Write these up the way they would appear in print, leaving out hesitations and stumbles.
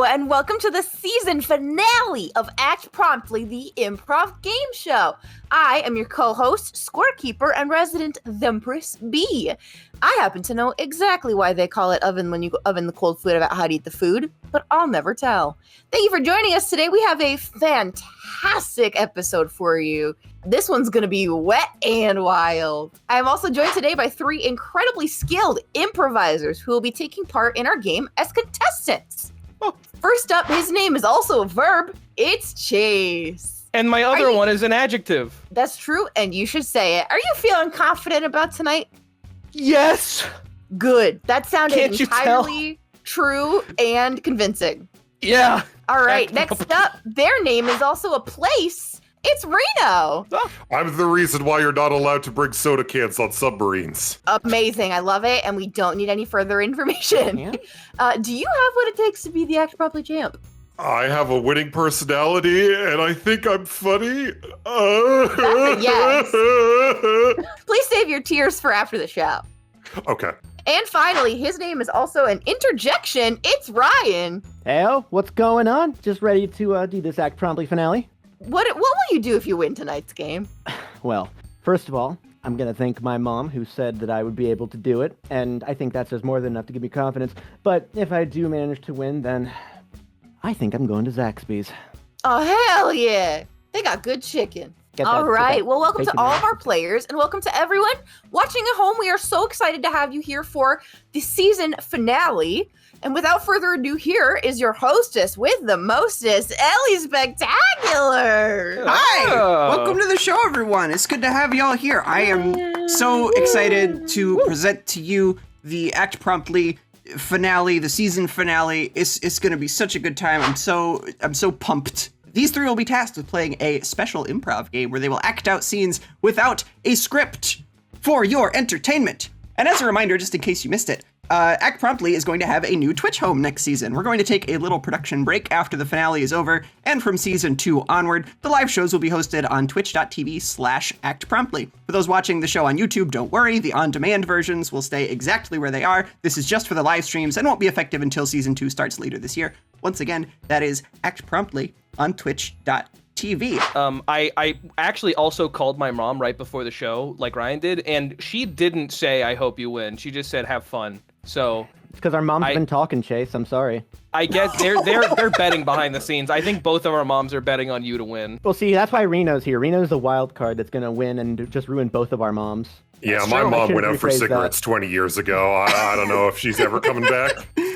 And welcome to the season finale of Act Promptly, the improv game show. I am your co-host, scorekeeper, and resident Thempress B. I happen to know exactly why they call it oven when you oven the cold food about how to eat the food, but I'll never tell. Thank you for joining us today. We have a fantastic episode for you. This one's going to be wet and wild. I am also joined today by three incredibly skilled improvisers who will be taking part in our game as contestants. First up, his name is also a verb. It's Chase. And my other one is an adjective. That's true, and you should say it. Are you feeling confident about tonight? Yes. Good. That sounded Can't you entirely true and convincing. Yeah. All right, next up, their name is also a place. It's Reno. I'm the reason why you're not allowed to bring soda cans on submarines. Amazing. I love it, and we don't need any further information. Yeah. Do you have what it takes to be the Act Promptly champ? I have a winning personality, and I think I'm funny. Yes. Please save your tears for after the show. Okay. And finally, his name is also an interjection. It's Ryan. Heyo, what's going on? Just ready to do this Act Promptly finale? What will you do if you win tonight's game? Well, first of all, I'm going to thank my mom who said that I would be able to do it, and I think that says more than enough to give me confidence. But if I do manage to win, then I think I'm going to Zaxby's. Oh, hell yeah. They got good chicken. All right. Well, welcome to all of our players, and welcome to everyone watching at home. We are so excited to have you here for the season finale. And without further ado, here is your hostess with the mostest, Ellie Spectacular. Hi! Welcome to the show, everyone. It's good to have you all here. I am so excited to present to you the Act Promptly finale, the season finale. It's going to be such a good time. I'm so pumped. These three will be tasked with playing a special improv game where they will act out scenes without a script for your entertainment. And as a reminder, just in case you missed it, Act Promptly is going to have a new Twitch home next season. We're going to take a little production break after the finale is over, and from season 2 onward, the live shows will be hosted on twitch.tv/actpromptly. For those watching the show on YouTube, don't worry, the on-demand versions will stay exactly where they are. This is just for the live streams and won't be effective until season 2 starts later this year. Once again, that is Act Promptly on twitch.tv. I actually also called my mom right before the show, like Ryan did, and she didn't say, I hope you win. She just said, have fun. So it's because our moms have been talking, Chase. I'm sorry. I guess they're betting behind the scenes. I think both of our moms are betting on you to win. Well, see, that's why Reno's here. Reno's the wild card that's going to win and just ruin both of our moms. Yeah, That's my true. mom went out for cigarettes 20 years ago. I don't know if she's ever coming back.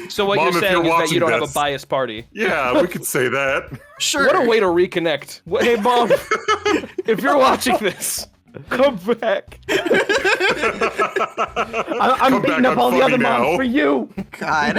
So what Mom, you're saying is that you don't have this, a biased party. Yeah, we could say that. Sure. What a way to reconnect. Hey, Mom, if you're watching this, come back. I'm beating up all the other moms for you. God.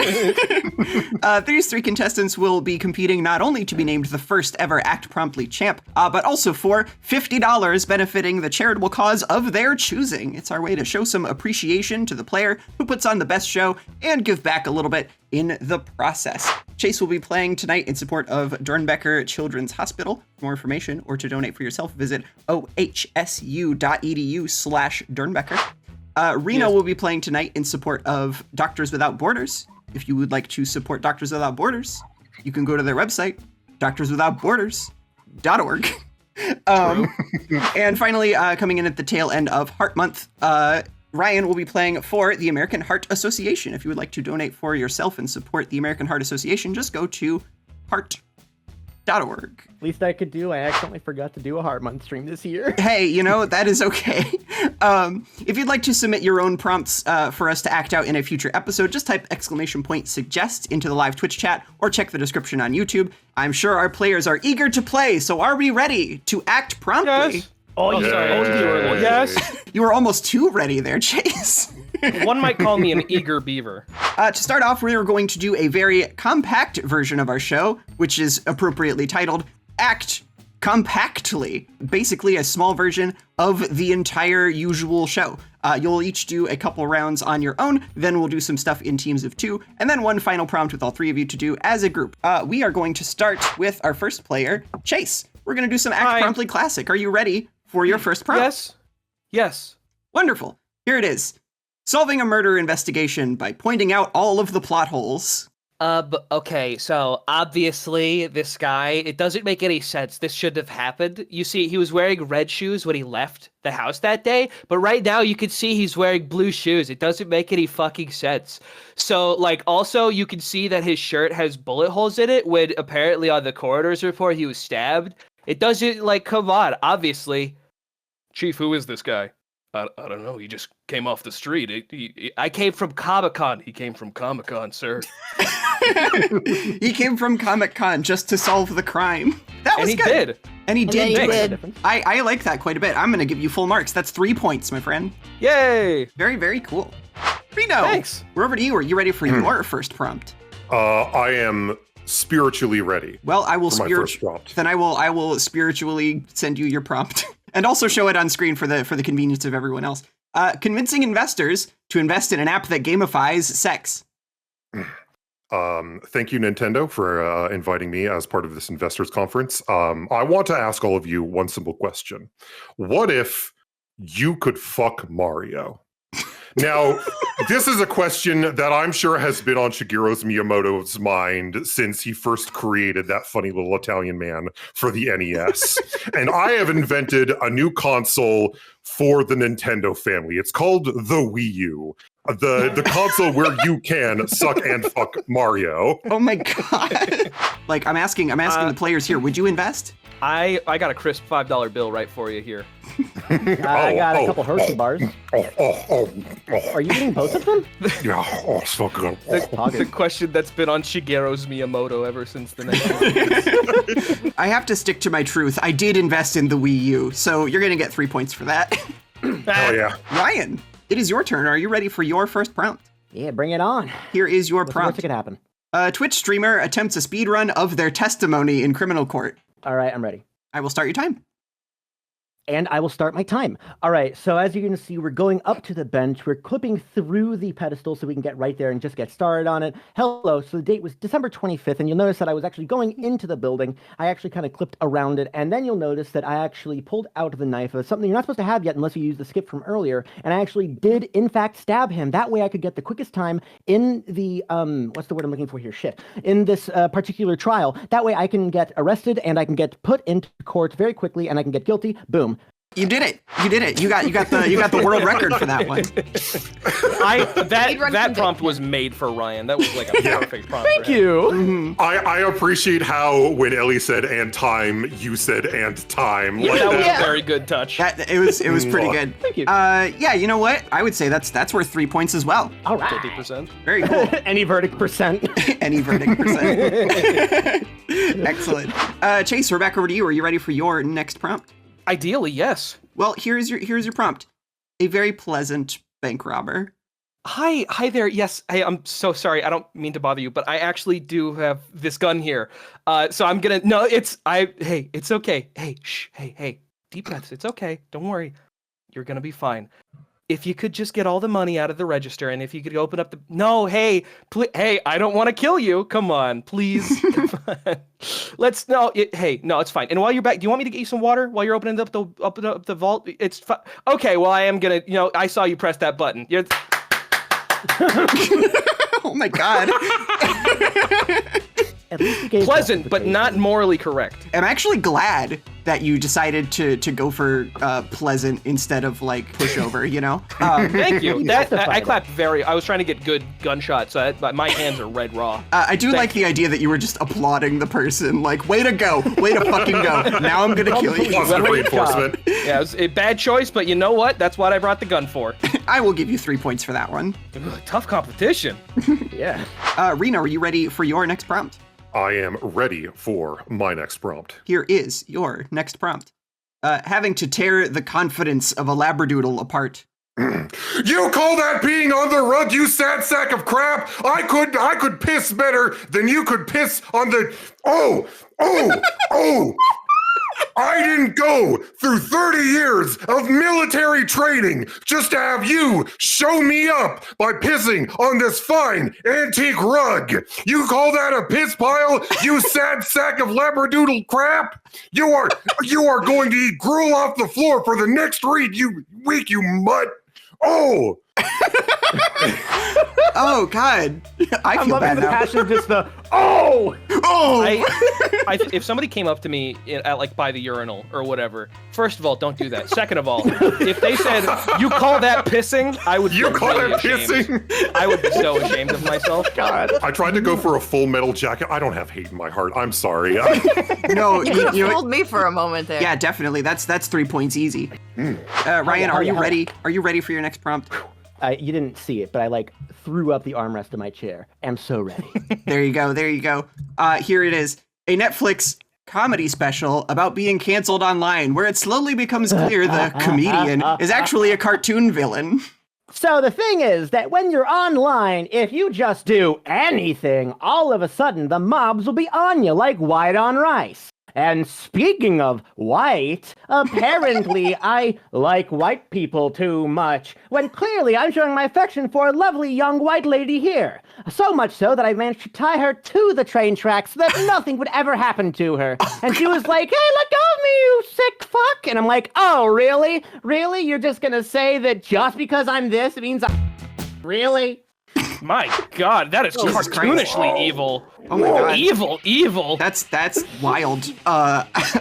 These three contestants will be competing not only to be named the first ever Act Promptly champ, but also for $50 benefiting the charitable cause of their choosing. It's our way to show some appreciation to the player who puts on the best show and give back a little bit in the process. Chase will be playing tonight in support of Dornbecker Children's Hospital. For more information or to donate for yourself, visit ohsu.edu/Dornbecker. Reno will be playing tonight in support of Doctors Without Borders. If you would like to support Doctors Without Borders, you can go to their website, doctorswithoutborders.org. And finally, coming in at the tail end of Heart Month, Ryan will be playing for the American Heart Association. If you would like to donate for yourself and support the American Heart Association, just go to heart.org. Least I could do, I accidentally forgot to do a Heart Month stream this year. Hey, you know, that is okay. If you'd like to submit your own prompts for us to act out in a future episode, just type !suggest into the live Twitch chat or check the description on YouTube. I'm sure our players are eager to play, so are we ready to act promptly? Yes. Oh, sorry. Yes. You were almost too ready there, Chase. One might call me an eager beaver. To start off, we are going to do a very compact version of our show, which is appropriately titled Act Compactly. Basically a small version of the entire usual show. You'll each do a couple rounds on your own, then we'll do some stuff in teams of 2, and then one final prompt with all 3 of you to do as a group. We are going to start with our first player, Chase. We're going to do some Act Promptly Classic. Are you ready for your first prompt? Yes. Yes. Wonderful. Here it is. Solving a murder investigation by pointing out all of the plot holes. But okay, so obviously this guy, it doesn't make any sense. This shouldn't have happened. You see, he was wearing red shoes when he left the house that day, but right now you can see he's wearing blue shoes. It doesn't make any fucking sense. So, like, also you can see that his shirt has bullet holes in it when apparently on the coroner's report he was stabbed. It doesn't, like, come on, obviously. Chief, who is this guy? I don't know. He just came off the street. I came from Comic-Con. He came from Comic-Con, sir. He came from Comic-Con just to solve the crime. That was good. Did. And he did. he do it. did. I like that quite a bit. I'm going to give you full marks. That's 3 points, my friend. Yay! Very, very cool. Reno, Thanks. we're over to you. Are you ready for your first prompt? I am spiritually ready. Well, I will For my first prompt. Then I will spiritually send you your prompt and also show it on screen for the convenience of everyone else. Convincing investors to invest in an app that gamifies sex. Thank you, Nintendo, for inviting me as part of this investors conference. I want to ask all of you one simple question. What if you could fuck Mario? Now, this is a question that I'm sure has been on Shigeru Miyamoto's mind since he first created that funny little Italian man for the NES. And I have invented a new console for the Nintendo family. It's called the Wii U. The console where you can suck and fuck Mario. Oh my god. Like, I'm asking the players here, would you invest? I got a crisp $5 bill right for you here. I got a couple Hershey bars. Are you eating both of them? Yeah, so good. The question that's been on Shigeru Miyamoto ever since the 1990s. I have to stick to my truth. I did invest in the Wii U, so you're going to get 3 points for that. Hell yeah. Ryan, it is your turn. Are you ready for your first prompt? Yeah, bring it on. Here is your What's the worst prompt. that could happen? A Twitch streamer attempts a speedrun of their testimony in criminal court. All right, I'm ready. I will start your time. And I will start my time. All right, so as you can see, we're going up to the bench. We're clipping through the pedestal so we can get right there and just get started on it. Hello, so the date was December 25th, and you'll notice that I was actually going into the building. I actually kind of clipped around it, and then you'll notice that I actually pulled out the knife of something you're not supposed to have yet unless you use the skip from earlier, and I actually did, in fact, stab him. That way I could get the quickest time in the, what's the word I'm looking for here? Shit. In this particular trial. That way I can get arrested, and I can get put into court very quickly, and I can get guilty. Boom. You did it. You did it. You got the world record for that one. That prompt was made for Ryan. That was like a perfect prompt. Thank you. I appreciate how when Ellie said "and time," you said "and time." Yeah, Like that was that. a very good touch. It was pretty good. Thank you. Yeah, you know what? I would say that's worth 3 points as well. All right. 50%. Very cool. Any verdict percent. Any verdict percent. Excellent. Chase, we're back over to you. Are you ready for your next prompt? Ideally, yes. Well, here's your prompt. A very pleasant bank robber. Hi there. Yes, hey, I'm so sorry. I don't mean to bother you, but I actually do have this gun here. So I'm gonna. No, Hey, it's okay. Hey, shh. Hey. Deep breaths. It's okay. Don't worry. You're gonna be fine. If you could just get all the money out of the register, and if you could open up the. No, hey, hey, I don't want to kill you. Come on, please. Come on. Let's no. Hey, no, it's fine. And while you're back, do you want me to get you some water while you're opening up the vault? It's fine. Okay. Well, I am gonna. I saw you press that button. You're. Oh my god. At least you gave Pleasant, but justification. not morally correct. I'm actually glad that you decided to go for pleasant instead of like pushover, you know? Thank you. You That justified I it. clapped I was trying to get good gunshots, so my hands are red raw. I do like the idea that you were just applauding the person, like, way to go, way to fucking go. Now I'm gonna kill you. Positive Great job. reinforcement. Yeah, it was a bad choice, but you know what? That's what I brought the gun for. I will give you 3 points for that one. Tough competition. Yeah. Reno, are you ready for your next prompt? I am ready for my next prompt. Here is your next prompt. Having to tear the confidence of a labradoodle apart. You call that being on the rug, you sad sack of crap? I could piss better than you could piss on the. Oh! I didn't go through 30 years of military training just to have you show me up by pissing on this fine antique rug. You call that a piss pile, you sad sack of labradoodle crap? You are going to eat gruel off the floor for the next week, you mutt. Oh, Oh God, I I'm feel loving bad the now. passion, just the oh. If somebody came up to me at like by the urinal or whatever, first of all, don't do that. Second of all, if they said you call that pissing, I would. You feel call really that ashamed. pissing? I would be so ashamed of myself. God. I tried to go for a Full Metal Jacket. I don't have hate in my heart. I'm sorry. No, You could have you know, fooled me for a moment there. yeah, definitely. That's 3 points easy. Ryan, are you ready? Are you ready for your next prompt? You didn't see it, but I like threw up the armrest of my chair. I'm so ready. There you go. There you go. Here it is. A Netflix comedy special about being canceled online, where it slowly becomes clear the comedian is actually a cartoon villain. So the thing is that when you're online, if you just do anything, all of a sudden the mobs will be on you like white on rice. And speaking of white, apparently I like white people too much, when clearly I'm showing my affection for a lovely young white lady here. So much so that I managed to tie her to the train tracks so that nothing would ever happen to her. And she was like, hey, let go of me, you sick fuck. And I'm like, oh, really? Really? You're just gonna say that just because I'm this, it means Really? My God, that is Jesus cartoonishly evil. Oh my God. Evil. That's wild.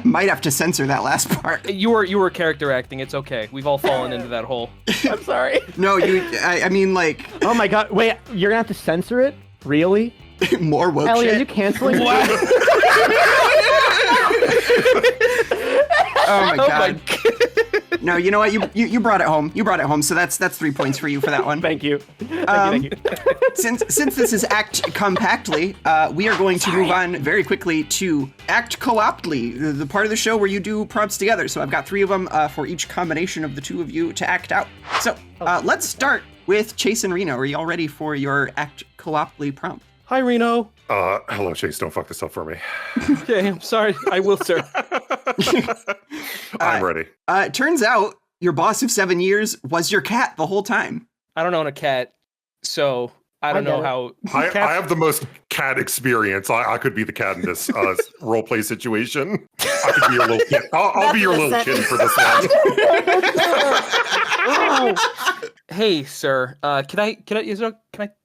Might have to censor that last part. You were character acting. It's okay. We've all fallen into that hole. I'm sorry. No, I mean, like, Oh my God. Wait, you're gonna have to censor it? Really? more woke Ellie, are you shit. canceling? What? Oh my Oh God. my. No, you know what? You brought it home. You brought it home. So that's 3 points for you for that one. Thank you. Thank you. Since this is Act Compactly, we are going to move on very quickly to Act Co-optly, the part of the show where you do prompts together. So I've got 3 of them for each combination of the 2 of you to act out. So let's start with Chase and Reno. Are you all ready for your Act Co-optly prompt? Hi, Reno. Hello, Chase. Don't fuck this up for me. Okay, I'm sorry. I will, sir. I'm ready. It turns out your boss of 7 years was your cat the whole time. I don't own a cat, so I don't know how. I Cats- have the most cat experience. I could be the cat in this role play situation. I could be your little kid. I'll be your little kid for this one. Hey, sir. Can I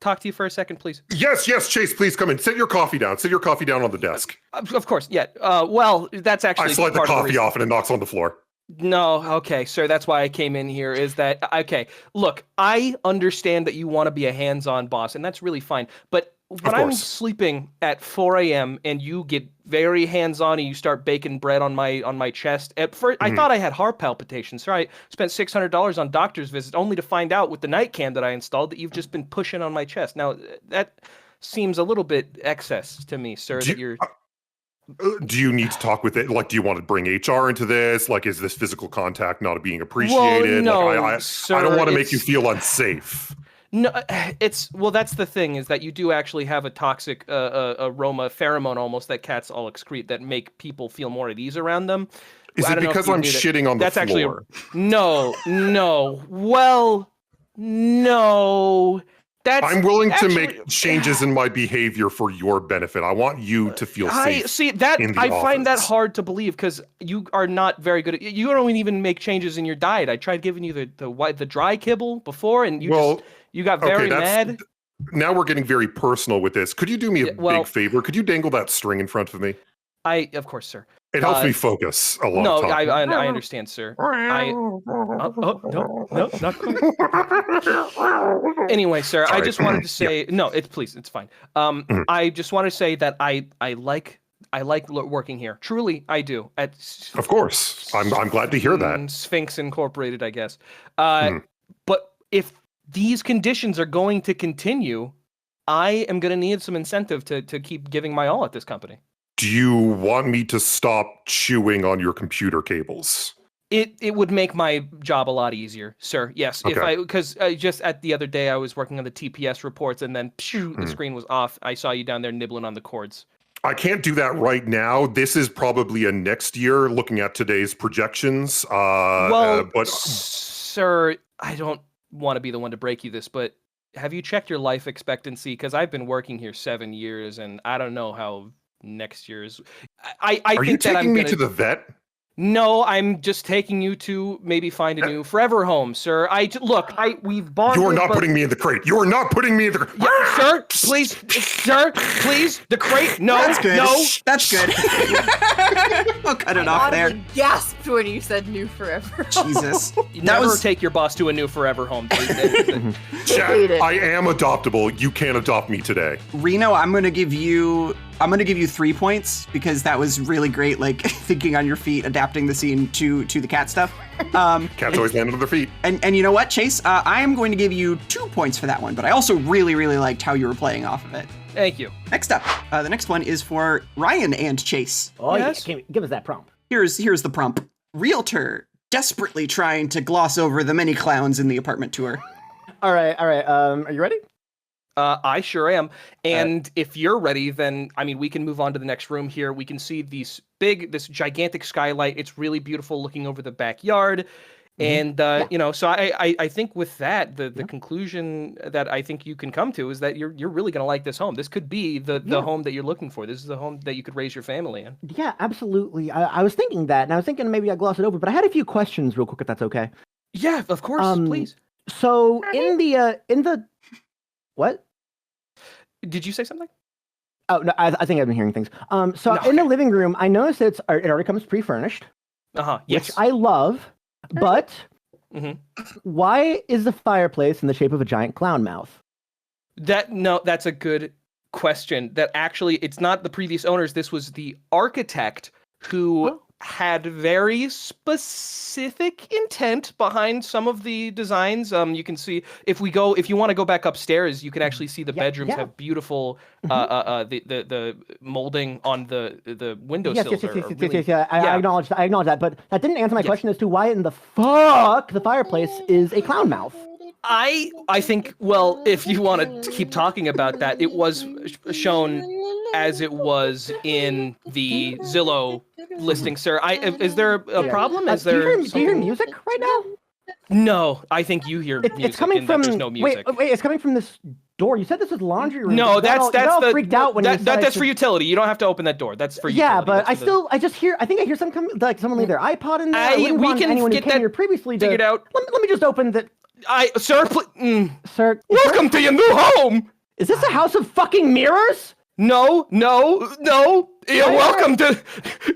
talk to you for a second, please? Yes, Chase. Please come in. Sit your coffee down. Sit your coffee down on the desk. Of course. Yeah. Well, that's actually I slide the part of coffee reason. off and it knocks on the floor. No, okay, sir, that's why I came in here, is that, okay, look, I understand that you want to be a hands-on boss, and that's really fine, but when I'm sleeping at 4 a.m. and you get very hands-on and you start baking bread on my chest, at first, I thought I had heart palpitations, so I spent $600 on doctor's visit, only to find out with the night cam that I installed that you've just been pushing on my chest. Now, that seems a little bit excess to me, sir, that you're... Do you need to talk with it? Like, do you want to bring HR into this? Like, is this physical contact not being appreciated? Well, no, like, sir, I don't want to make you feel unsafe. No, that's the thing, is that you do actually have a toxic aroma, pheromone almost, that cats all excrete that make people feel more at ease around them. Is it because I'm shitting on the that's floor? No. Well, no. I'm willing to make changes in my behavior for your benefit. I want you to feel safe. I find that hard to believe, because you are not very good at. You don't even make changes in your diet. I tried giving you the dry kibble before, and you got very mad. Now we're getting very personal with this. Could you do me a big favor? Could you dangle that string in front of me? Of course, sir. It helps me focus a lot. No, of time. I understand, sir. No, not quite. Anyway, sir, Sorry. I just wanted to say it's fine. I just want to say that I like working here. Truly, I do. Of course, I'm glad to hear that. Sphinx Incorporated, I guess. But if these conditions are going to continue, I am going to need some incentive to keep giving my all at this company. Do you want me to stop chewing on your computer cables? It would make my job a lot easier, sir. Yes, okay. Because just at the other day I was working on the TPS reports, and then the screen was off. I saw you down there nibbling on the cords. I can't do that right now. This is probably a next year, looking at today's projections. But sir, I don't want to be the one to break you this, but have you checked your life expectancy? Because I've been working here 7 years, and I don't know how next year's. Are you taking me to the vet? No, I'm just taking you to maybe find a new forever home, sir. We've bonded. You are not but- putting me in the crate. You are not putting me in the crate. Yeah, sir, please, sir, please, the crate. No, That's good. no. That's good. I'll cut it I off there. audibly gasped when you said new forever. Jesus. You That never was take your boss to a new forever home. Chat, hate it. I am adoptable. You can't adopt me today. Reno, I'm gonna give you 3 points because that was really great, like thinking on your feet, adapting the scene to the cat stuff. Cats always land on their feet. And you know what, Chase? I am going to give you 2 points for that one, but I also really, really liked how you were playing off of it. Thank you. Next up, the next one is for Ryan and Chase. Oh, Yes? yeah. Give us that prompt. Here's the prompt. Realtor desperately trying to gloss over the many clowns in the apartment tour. All right. Are you ready? I sure am. And if you're ready, then we can move on to the next room here. We can see this gigantic skylight. It's really beautiful looking over the backyard. And so I think with that, the conclusion that I think you can come to is that you're really gonna like this home. This could be the home that you're looking for. This is the home that you could raise your family in. Yeah, absolutely. I was thinking that, and I was thinking maybe I gloss it over, but I had a few questions real quick, if that's okay. Yeah, of course, please. So in the what? Did you say something? Oh no, I think I've been hearing things. So No, in the living room, I noticed it already comes pre-furnished, Yes. which I love. But Mhm. why is the fireplace in the shape of a giant clown mouth? That's a good question. That actually, it's not the previous owners. This was the architect who had very specific intent behind some of the designs. You can see if you want to go back upstairs, you can actually see the bedrooms have beautiful the molding on the windowsills. Yes. I acknowledge that, but that didn't answer my question as to why in the fuck the fireplace is a clown mouth. I think, well, if you want to keep talking about that, it was shown as it was in the Zillow listing, sir. Is there a problem? Is there? Do you hear music right now? No, I think you hear music. It's coming from. There's no music. Wait, it's coming from this door. You said this was laundry room. No, You got all the freaked out when that's for utility. You don't have to open that door. That's for utility. Yeah, but That's I just hear. I think I hear someone leave their iPod in there. I wouldn't we want can anyone who get came that here previously figured out. Let me just open the. Sir, Sir, welcome to your new home. Is this a house of fucking mirrors? No. You're welcome to.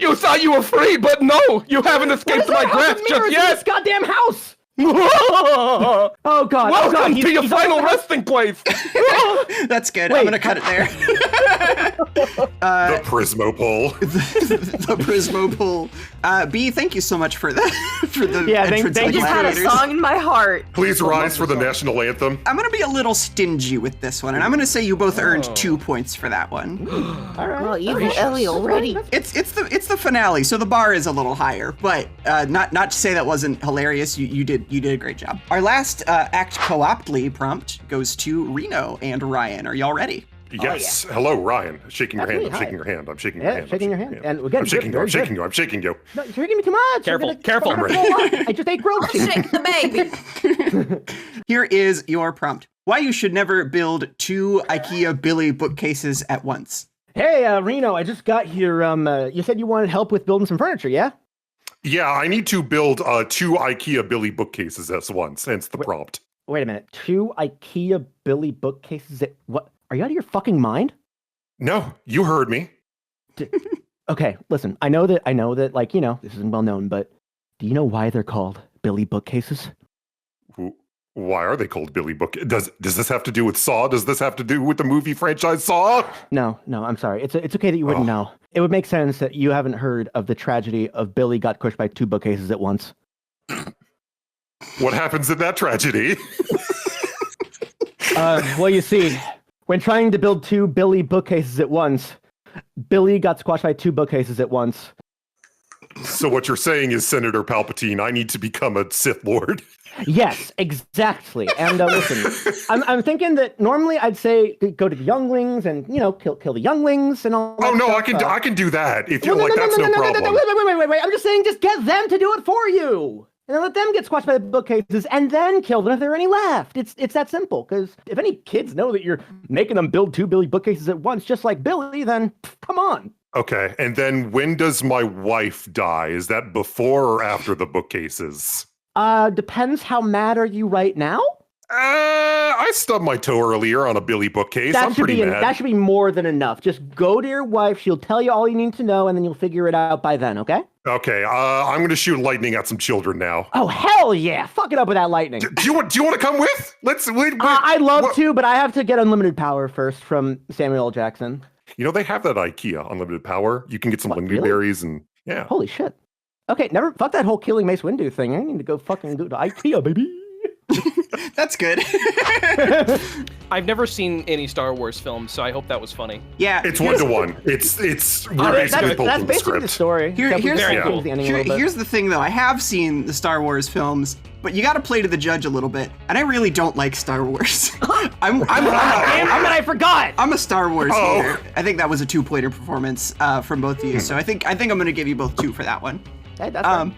You thought you were free, but no, you haven't escaped my grasp just yet. This goddamn house. Oh god! Welcome to your he's final resting place. That's good. Wait. I'm gonna cut it there. The Prismopole. the Prismopole. B, thank you so much for that. For the entrance thank of the you. I had a gladiators. song in my heart. Please rise for the national anthem. I'm gonna be a little stingy with this one, and I'm gonna say you both earned 2 points for that one. All right. Oh, evil Ellie already. It's the finale, so the bar is a little higher, but not to say that wasn't hilarious. You did a great job. Our last act co-optly prompt goes to Reno and Ryan. Are y'all ready? Yes. Hello, Ryan. Shaking your hand. I'm Hi. shaking your hand. I'm shaking your Yeah, hand. shaking your hand. And again, I'm shaking you. very I'm shaking good. you. I'm shaking you. No, you're shaking me too much. Careful, We're gonna- careful. we're gonna blow up. I just ate grilled cheese. Shake the baby. Here is your prompt. Why you should never build 2 IKEA Billy bookcases at once. Hey, Reno, I just got here. You said you wanted help with building some furniture, yeah? Yeah, I need to build 2 IKEA Billy bookcases at once. Hence the prompt. Wait a minute. 2 IKEA Billy bookcases at what? Are you out of your fucking mind? No, you heard me. Okay, listen. I know that, like, this isn't well known, but do you know why they're called Billy bookcases? Why are they called Billy Book? Does this have to do with Saw? Does this have to do with the movie franchise Saw? No, I'm sorry. It's okay that you wouldn't know. It would make sense that you haven't heard of the tragedy of Billy got crushed by 2 bookcases at once. What happens in that tragedy? Well, you see, when trying to build 2 Billy bookcases at once, Billy got squashed by 2 bookcases at once. So what you're saying is, Senator Palpatine, I need to become a Sith Lord. Yes, exactly. And listen, I'm thinking that normally I'd say go to the younglings and kill the younglings and all. Oh that no, stuff. I can do that. If you're Well, like, that's no problem. Wait. I'm just saying, just get them to do it for you, and then let them get squashed by the bookcases, and then kill them if there are any left. It's that simple. Because if any kids know that you're making them build 2 Billy bookcases at once, just like Billy, then come on. Okay, and then when does my wife die? Is that before or after the bookcases? Depends how mad are you right now? I stubbed my toe earlier on a Billy bookcase. I'm pretty mad. That should be more than enough. Just go to your wife. She'll tell you all you need to know, and then you'll figure it out by then, okay? Okay, I'm going to shoot lightning at some children now. Oh, hell yeah. Fuck it up with that lightning. Do you want to come with? I'd love to, but I have to get unlimited power first from Samuel L. Jackson. You know, they have that IKEA unlimited power. You can get some lingonberries berries and yeah. Holy shit. Okay, fuck that whole killing Mace Windu thing. I need to go fucking do the IKEA, baby. That's good. I've never seen any Star Wars films, so I hope that was funny. Yeah, it's 1-to-1. We're basically pulling that's the basically script. the story. Here's the ending a little bit. Here's the thing, though. I have seen the Star Wars films, but you got to play to the judge a little bit. And I really don't like Star Wars. Damn it, I forgot. I'm a Star Wars hater. I think that was a 2-pointer performance from both of you. So I think I'm going to give you both 2 for that one. Hey, that's fine.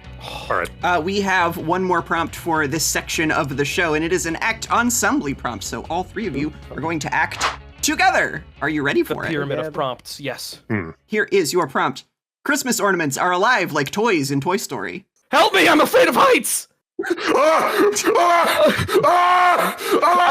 All right. We have one more prompt for this section of the show, and it is an act ensemble prompt. So all 3 of you are going to act together. Are you ready for The it? pyramid of prompts, yes. Here is your prompt. Christmas ornaments are alive like toys in Toy Story. Help me, I'm afraid of heights! I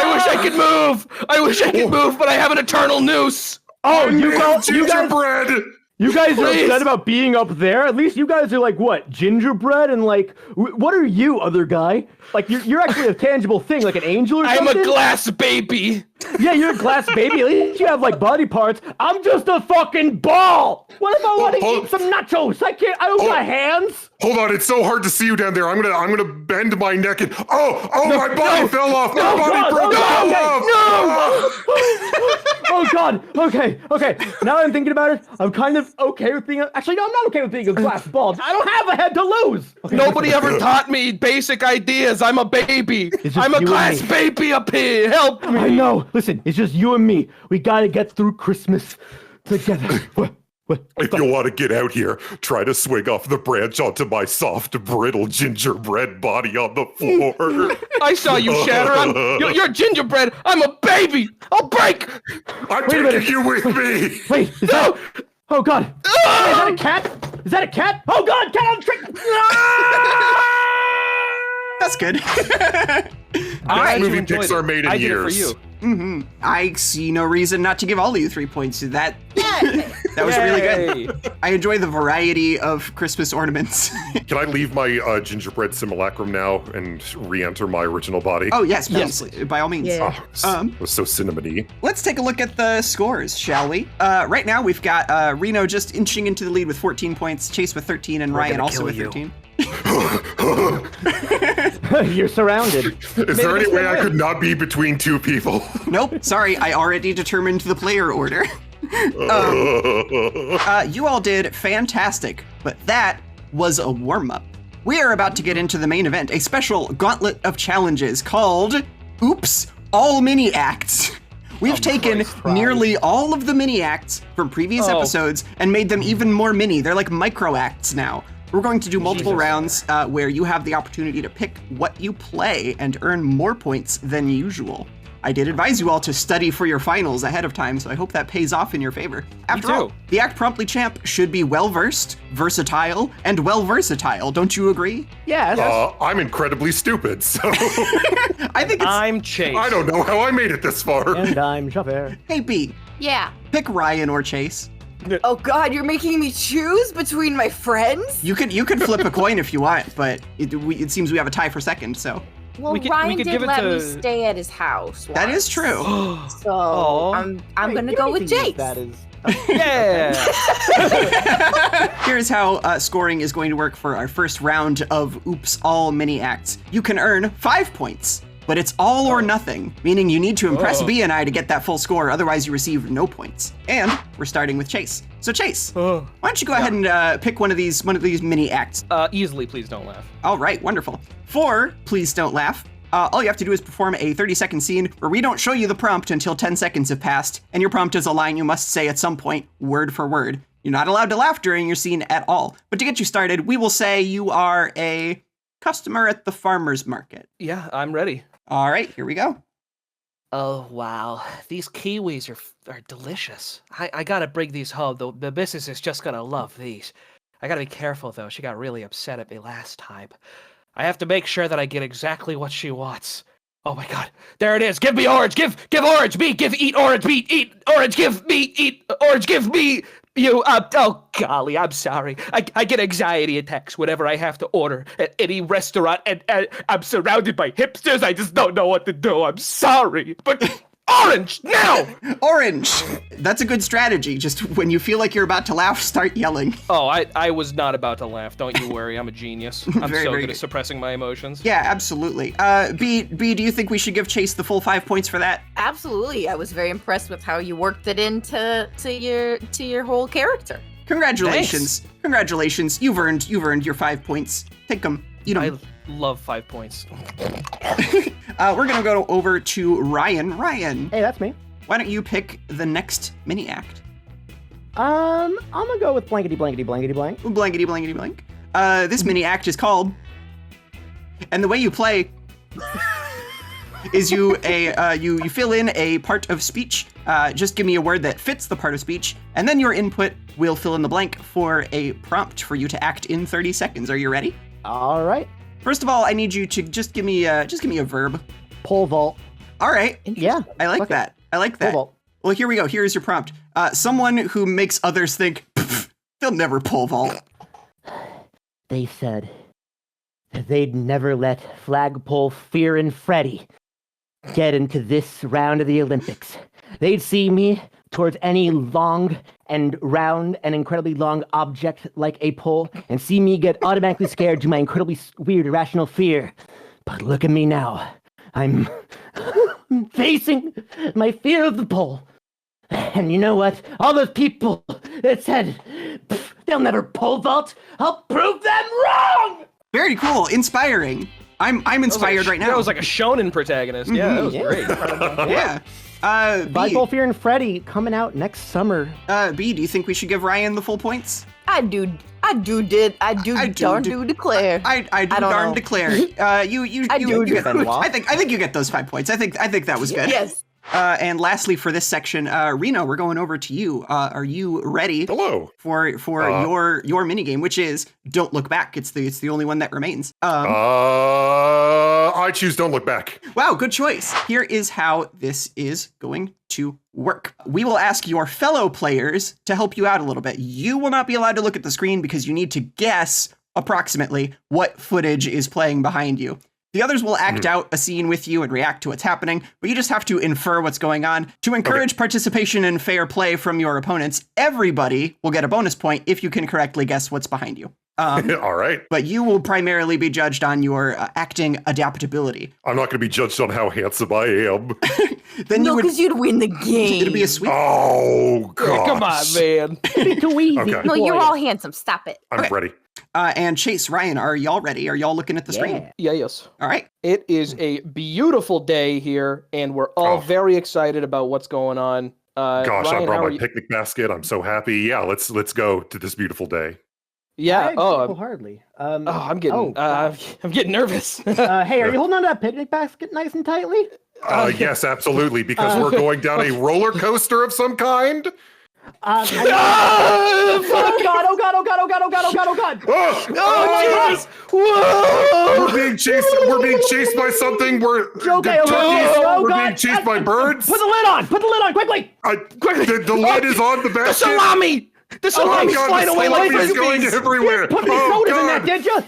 wish I could move! But I have an eternal noose! Oh, you guys, gingerbread! you guys are Please. upset about being up there? At least you guys are like, what, gingerbread? And like, what are you, other guy? Like, you're actually a tangible thing, like an angel or I'm something? a glass baby! Yeah, you're a glass baby. At least you have like body parts. I'm just a fucking ball. What if I want to eat some nachos? I don't got hands. Hold on, it's so hard to see you down there. I'm gonna bend my neck and my body fell off. My body broke off. Oh God. Okay. Now that I'm thinking about it, I'm kind of okay with being. Actually, no, I'm not okay with being a glass ball. I don't have a head to lose. Okay, Nobody ever taught me basic ideas. I'm a baby. just I'm a you and glass me. baby up here. Help me. I know. Listen, it's just you and me. We gotta get through Christmas together. What? If you want to get out here, try to swing off the branch onto my soft, brittle gingerbread body on the floor. I saw you shatter. You're gingerbread. I'm a baby. I'll break. I'm Wait a minute. taking you with me. Wait, is that? Oh God. Is that a cat? Is that a cat? Oh God, cat on the trick. That's good. I movie enjoyed Pixar it. made in I did it for years. you. I see no reason not to give all of you 3 points. That was really good. I enjoy the variety of Christmas ornaments. Can I leave my gingerbread simulacrum now and re-enter my original body? Oh yes, please, by all means. Yeah. It was so cinnamony. Let's take a look at the scores, shall we? Right now we've got Reno just inching into the lead with 14 points, Chase with 13, and Ryan also with 13. You're surrounded. Is there any way I could not be between 2 people? Nope, sorry, I already determined the player order. You all did fantastic, but that was a warm-up. We are about to get into the main event, a special gauntlet of challenges called Oops, All Mini Acts. We've taken nearly all of the mini acts from previous episodes and made them even more mini. They're like micro acts now. We're going to do multiple rounds where you have the opportunity to pick what you play and earn more points than usual. I did advise you all to study for your finals ahead of time, so I hope that pays off in your favor. After all, the Act Promptly champ should be well-versed, versatile, and well-versatile. Don't you agree? Yes. I'm incredibly stupid, so I think it's... I'm Chase. I don't know how I made it this far. And I'm Javert. Hey, B, Yeah. pick Ryan or Chase. Oh God, you're making me choose between my friends? You could flip a coin if you want, but it seems we have a tie for second, so... Well, We could Ryan give did it let to- me stay at his house. That is true. So Aw. I'm gonna go with Jace. That is. Yeah. Here's how scoring is going to work for our first round of Oops All Mini Acts. You can earn 5 points, but it's all or nothing, meaning you need to impress B and I to get that full score, otherwise you receive no points. And we're starting with Chase. So Chase, why don't you go ahead and pick one of these mini acts? Easily, please don't laugh. All right, wonderful. For Please Don't Laugh, all you have to do is perform a 30-second scene where we don't show you the prompt until 10 seconds have passed, and your prompt is a line you must say at some point, word for word. You're not allowed to laugh during your scene at all. But to get you started, we will say you are a customer at the farmer's market. Yeah, I'm ready. All right, here we go. Oh, wow. These kiwis are delicious. I gotta bring these home. The missus is just gonna love these. I gotta be careful, though. She got really upset at me last time. I have to make sure that I get exactly what she wants. Oh my god. There it is. Give me orange. Give orange. Eat orange. Eat orange. Give me. Eat orange. Give me. You. Oh, golly. I'm sorry. I get anxiety attacks whenever I have to order at any restaurant, and I'm surrounded by hipsters. I just don't know what to do. I'm sorry. But orange now! Orange! That's a good strategy. Just when you feel like you're about to laugh, start yelling. Oh, I was not about to laugh. Don't you worry. I'm a genius. I'm Very, so very good at good. suppressing my emotions. Yeah, absolutely. B, do you think we should give Chase the full 5 points for that? Absolutely. I was very impressed with how you worked it into your whole character. Congratulations. Thanks. Congratulations. You've earned your 5 points. Take them. Eat I them. love 5 points. We're gonna go over to Ryan. Ryan, Hey, that's me. why don't you pick the next mini act? I'm gonna go with blankety blankety blankety blank. Blankety blankety blank. This mini act is called, and the way you play is you fill in a part of speech. Just give me a word that fits the part of speech, and then your input will fill in the blank for a prompt for you to act in 30 seconds. Are you ready? All right. First of all, I need you to just give me a verb. Pole vault. All right, Yeah. I like fuck it. that. I like Pole that. vault. Well, here we go. Here is your prompt. Someone who makes others think they'll never pole vault. They said that they'd never let Flagpole Fear and Freddy get into this round of the Olympics. They'd see me towards any long and round and incredibly long object like a pole and see me get automatically scared to my incredibly weird irrational fear. But look at me now. I'm facing my fear of the pole. And you know what? All those people that said they'll never pole vault, I'll prove them wrong! Very cool. Inspiring. I'm inspired right now. That was like a shonen protagonist. Yeah, that was Yeah. great. Yeah. Flagpole Fear and Freddy coming out next summer. B, do you think we should give Ryan the full points? I do declare. I do don't darn know. declare. You do get defend law. I think you get those 5 points. I think that was good. Yes. And lastly, for this section, Reno, we're going over to you. Are you ready Hello. for your mini game, which is Don't Look Back? It's the only one that remains. I choose Don't Look Back. Wow, good choice. Here is how this is going to work. We will ask your fellow players to help you out a little bit. You will not be allowed to look at the screen because you need to guess approximately what footage is playing behind you. The others will act out a scene with you and react to what's happening, but you just have to infer what's going on. To encourage participation and fair play from your opponents, everybody will get a bonus point if you can correctly guess what's behind you. All right. But you will primarily be judged on your acting adaptability. I'm not going to be judged on how handsome I am. Then No, because you'd win the game. it'll be a sweep. Oh, Yeah, God. come on, man. Too easy. Okay. No, you're boy. all handsome. Stop it. I'm Okay. ready. And Chase, Ryan, are y'all ready? Are y'all looking at the screen? Yeah. Yes. All right. It is a beautiful day here, and we're all Oh. very excited about what's going on. Gosh, Ryan, I how brought are my you? picnic basket. I'm so happy. Yeah, let's go to this beautiful day. Yeah. Hardly. I'm getting. wow. I'm getting nervous. Hey, are you holding on to that picnic basket nice and tightly? Yes, absolutely, because we're going down a roller coaster of some kind. Oh God! Oh God! Oh God! Oh God! Oh God! Oh God! Oh God! Oh, Jesus! Whoa! We're being chased. We're being chased by something. We're Okay, the okay. turkeys. Oh, We're God. being chased by birds. Put the lid on! Put the lid on quickly! Quickly! The lid is on the The basket. salami! The Oh salami's God, flying the away like salami is going frisbees! everywhere. Put the Oh sodas in that, God. did you?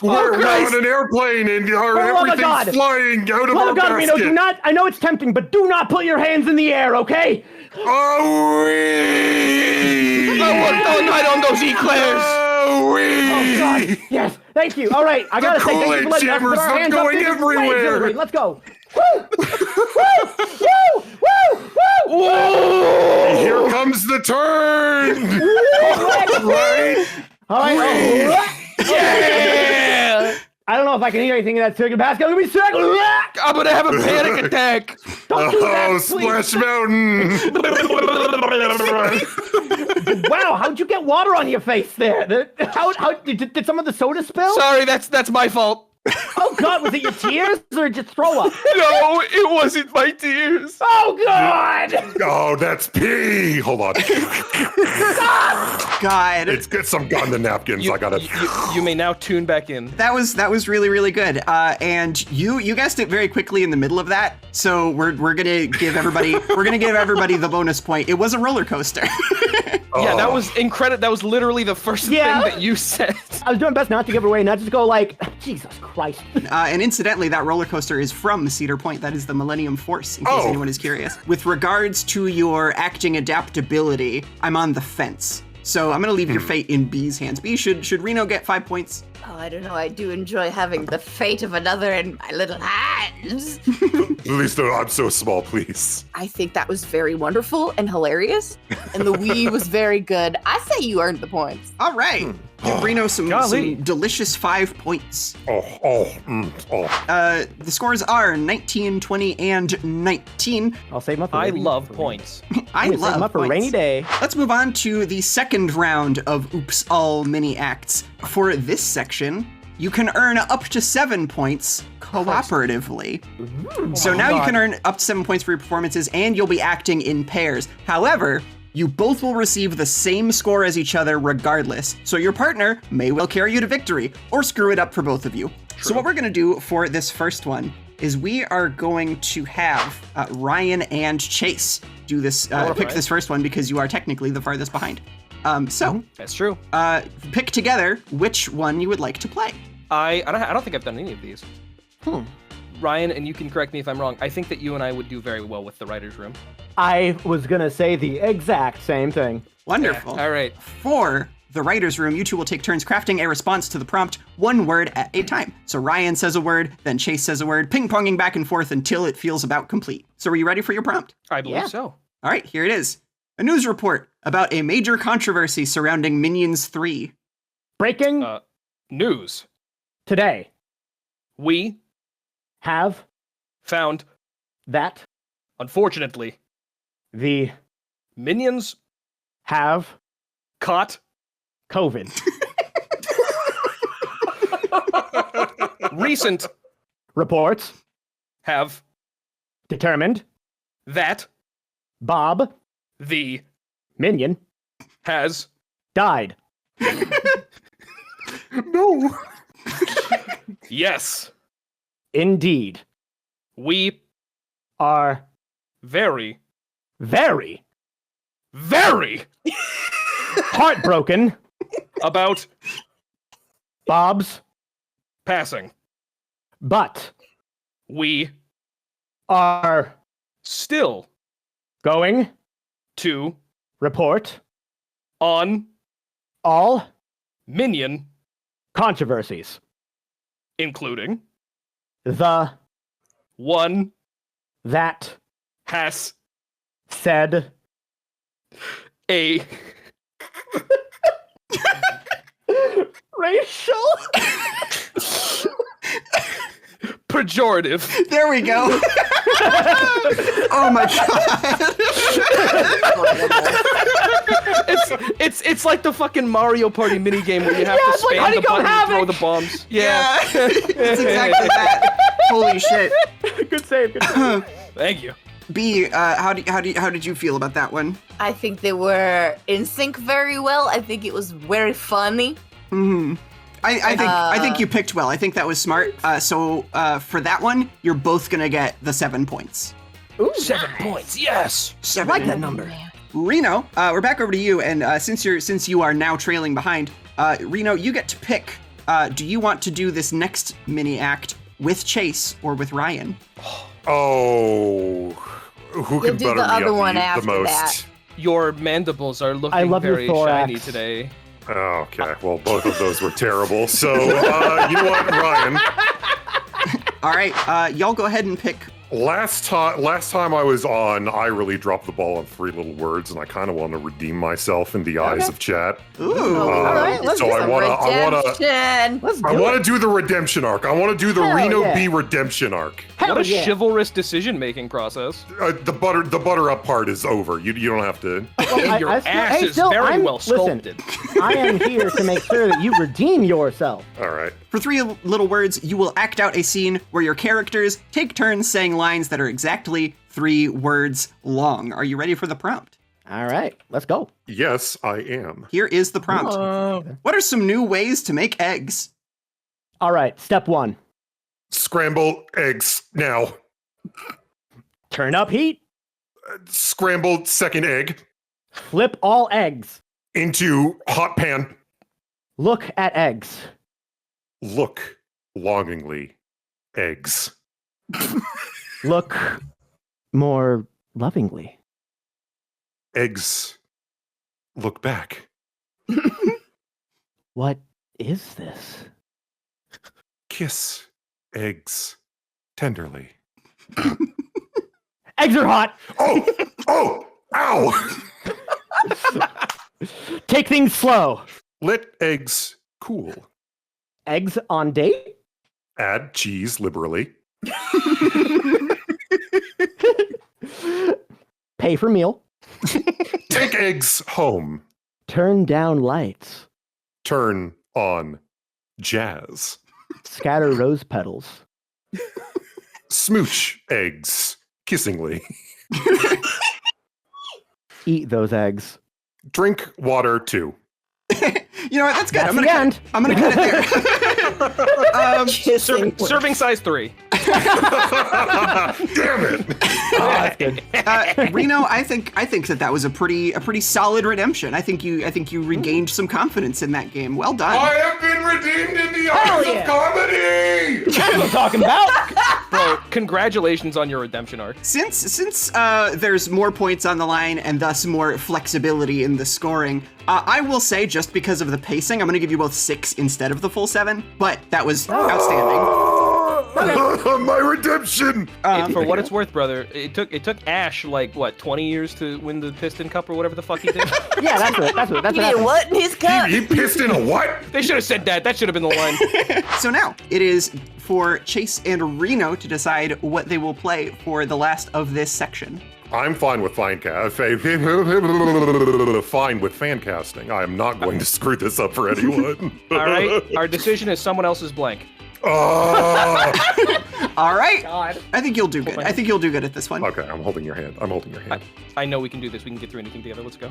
We're Christ. on an airplane and For the love of everything's God. flying out of Oh our God, basket. Reno, do not. I know it's tempting, but do not put your hands in the air, okay? Oh, wee! I worked all night on those eclairs! Oh, wee! Oh God, yes, thank you. All right, I gotta say thank you for letting us put Kool-Aid our chambers hands are up. going This is way everywhere. exhilarating. Let's go. Woo! Woo! Woo! Woo! Whoa! Here comes the turn! Right? All right. Yeah! I don't know if I can eat anything in that chicken basket. I'm gonna be sick. I'm gonna have a panic attack! Don't do that, Oh, please. Splash Mountain! Wow, how'd you get water on your face there? How did some of the soda spill? Sorry, that's my fault. Oh God, was it your tears or just throw up? No, it wasn't my tears. Oh God! Oh, that's pee. Hold on. God. Get some gun the napkins. I gotta. You may now tune back in. That was really, really good. And you guessed it very quickly in the middle of that. So we're gonna give everybody the bonus point. It was a roller coaster. Yeah, that was incredible. That was literally the first thing that you said. I was doing best not to give it away, not just go like, Jesus Christ. And incidentally, that roller coaster is from Cedar Point. That is the Millennium Force, in case anyone is curious. With regards to your acting adaptability, I'm on the fence. So I'm gonna leave your fate in B's hands. B, should Reno get 5 points? Oh, I don't know. I do enjoy having the fate of another in my little hands. Please don't. I'm so small. Please. I think that was very wonderful and hilarious. And the Wii was very good. I say you earned the points. All right. Give Reno some delicious 5 points. The scores are 19, 20, and 19. I'll save them up for I love points. I love save them up for a rainy day. Let's move on to the second round of Oops All mini acts. For this section, you can earn up to 7 points cooperatively. So now you can earn up to 7 points for your performances, and you'll be acting in pairs. However, you both will receive the same score as each other regardless. So your partner may well carry you to victory or screw it up for both of you. So what we're gonna do for this first one is we are going to have Ryan and Chase do this, pick this first one because you are technically the farthest behind. That's true. Pick together which one you would like to play. I don't think I've done any of these. Ryan, and you can correct me if I'm wrong. I think that you and I would do very well with the writer's room. I was gonna say the exact same thing. Wonderful. All right. For the writer's room, you two will take turns crafting a response to the prompt, one word at a time. So Ryan says a word, then Chase says a word, ping-ponging back and forth until it feels about complete. So are you ready for your prompt? I believe so. All right, here it is. A news report about a major controversy surrounding Minions 3. Breaking News. today. We Have found, that unfortunately, the Minions have caught COVID. Recent Reports have determined that Bob the Minion has died. No. yes. Indeed. We Are very, very very heartbroken about Bob's, passing. but We are still going to report on all Minion, controversies. including The one that has said a Racial? pejorative. There we go. Oh my god. It's like the fucking Mario Party minigame where you have to it's like spam the Honeycomb button and throw Havoc. the bombs. Yeah. It's exactly that. Holy shit. Good save. Good save. Thank you. B, how did you feel about that one? I think they were in sync very well. I think it was very funny. I think you picked well. I think that was smart. So for that one, you're both gonna get the 7 points. Ooh, 7 points. Yes. 7. I like that number. Reno, we're back over to you, and since you are now trailing behind, Reno, you get to pick. Do you want to do this next mini act with Chase or with Ryan? Oh, who can do butter the me other up one the after most? that. Your mandibles are looking I love your very thorax. shiny today. Okay, well, both of those were terrible. So, you know what, Ryan? All right, y'all go ahead and pick. Last time I was on, I really dropped the ball on 3 little words, and I kind of want to redeem myself in the eyes of chat. Ooh. All right, let's so do I some wanna- redemption. Let's do I want it. to do the redemption arc. I want to do the Hell Reno yeah. B redemption arc. What a yeah. chivalrous decision-making process. The butter up part is over. You don't have to. And your ass is very well sculpted. Listen, I am here to make sure that you redeem yourself. All right. For 3 little words, you will act out a scene where your characters take turns saying lines that are exactly 3 words long. Are you ready for the prompt? All right, let's go. Yes, I am. Here is the prompt. What are some new ways to make eggs? All right, step 1. Scramble eggs now. Turn up heat. Scrambled second egg Flip all eggs. into hot pan. Look at eggs. Look longingly. Eggs. Look more lovingly. Eggs. Look back. What is this? Kiss eggs tenderly. Eggs are hot. Oh, ow. Take things slow. Let eggs cool. Eggs on date. Add cheese liberally. Pay for meal. Take eggs home. Turn down lights. Turn on jazz. Scatter rose petals. Smooch eggs kissingly. Eat those eggs. Drink water too. You know what? That's good. That's I'm the gonna end. I'm gonna cut it there. Kissing. Serving size 3. Damn it. Reno, I think that was a pretty solid redemption. I think you regained some confidence in that game. Well done. I have been redeemed in the eyes yeah. of comedy. That's what I'm talking about. Bro, congratulations on your redemption arc. Since there's more points on the line and thus more flexibility in the scoring, I will say just because of the pacing, I'm going to give you both 6 instead of the full 7. But that was outstanding. My redemption. For what it's worth, brother, it took Ash like what 20 years to win the Piston Cup or whatever the fuck he did. Yeah, that's what He did happened. what in his cup? He pissed in a what? They should have said that. That should have been the line. So now it is for Chase and Reno to decide what they will play for the last of this section. I'm fine with fine with fan casting. I am not going to screw this up for anyone. All right, our decision is someone else's blank. All right. God. I think you'll do good. I think you'll do good at this one. Okay, I'm holding your hand. I know we can do this. We can get through anything together. Let's go.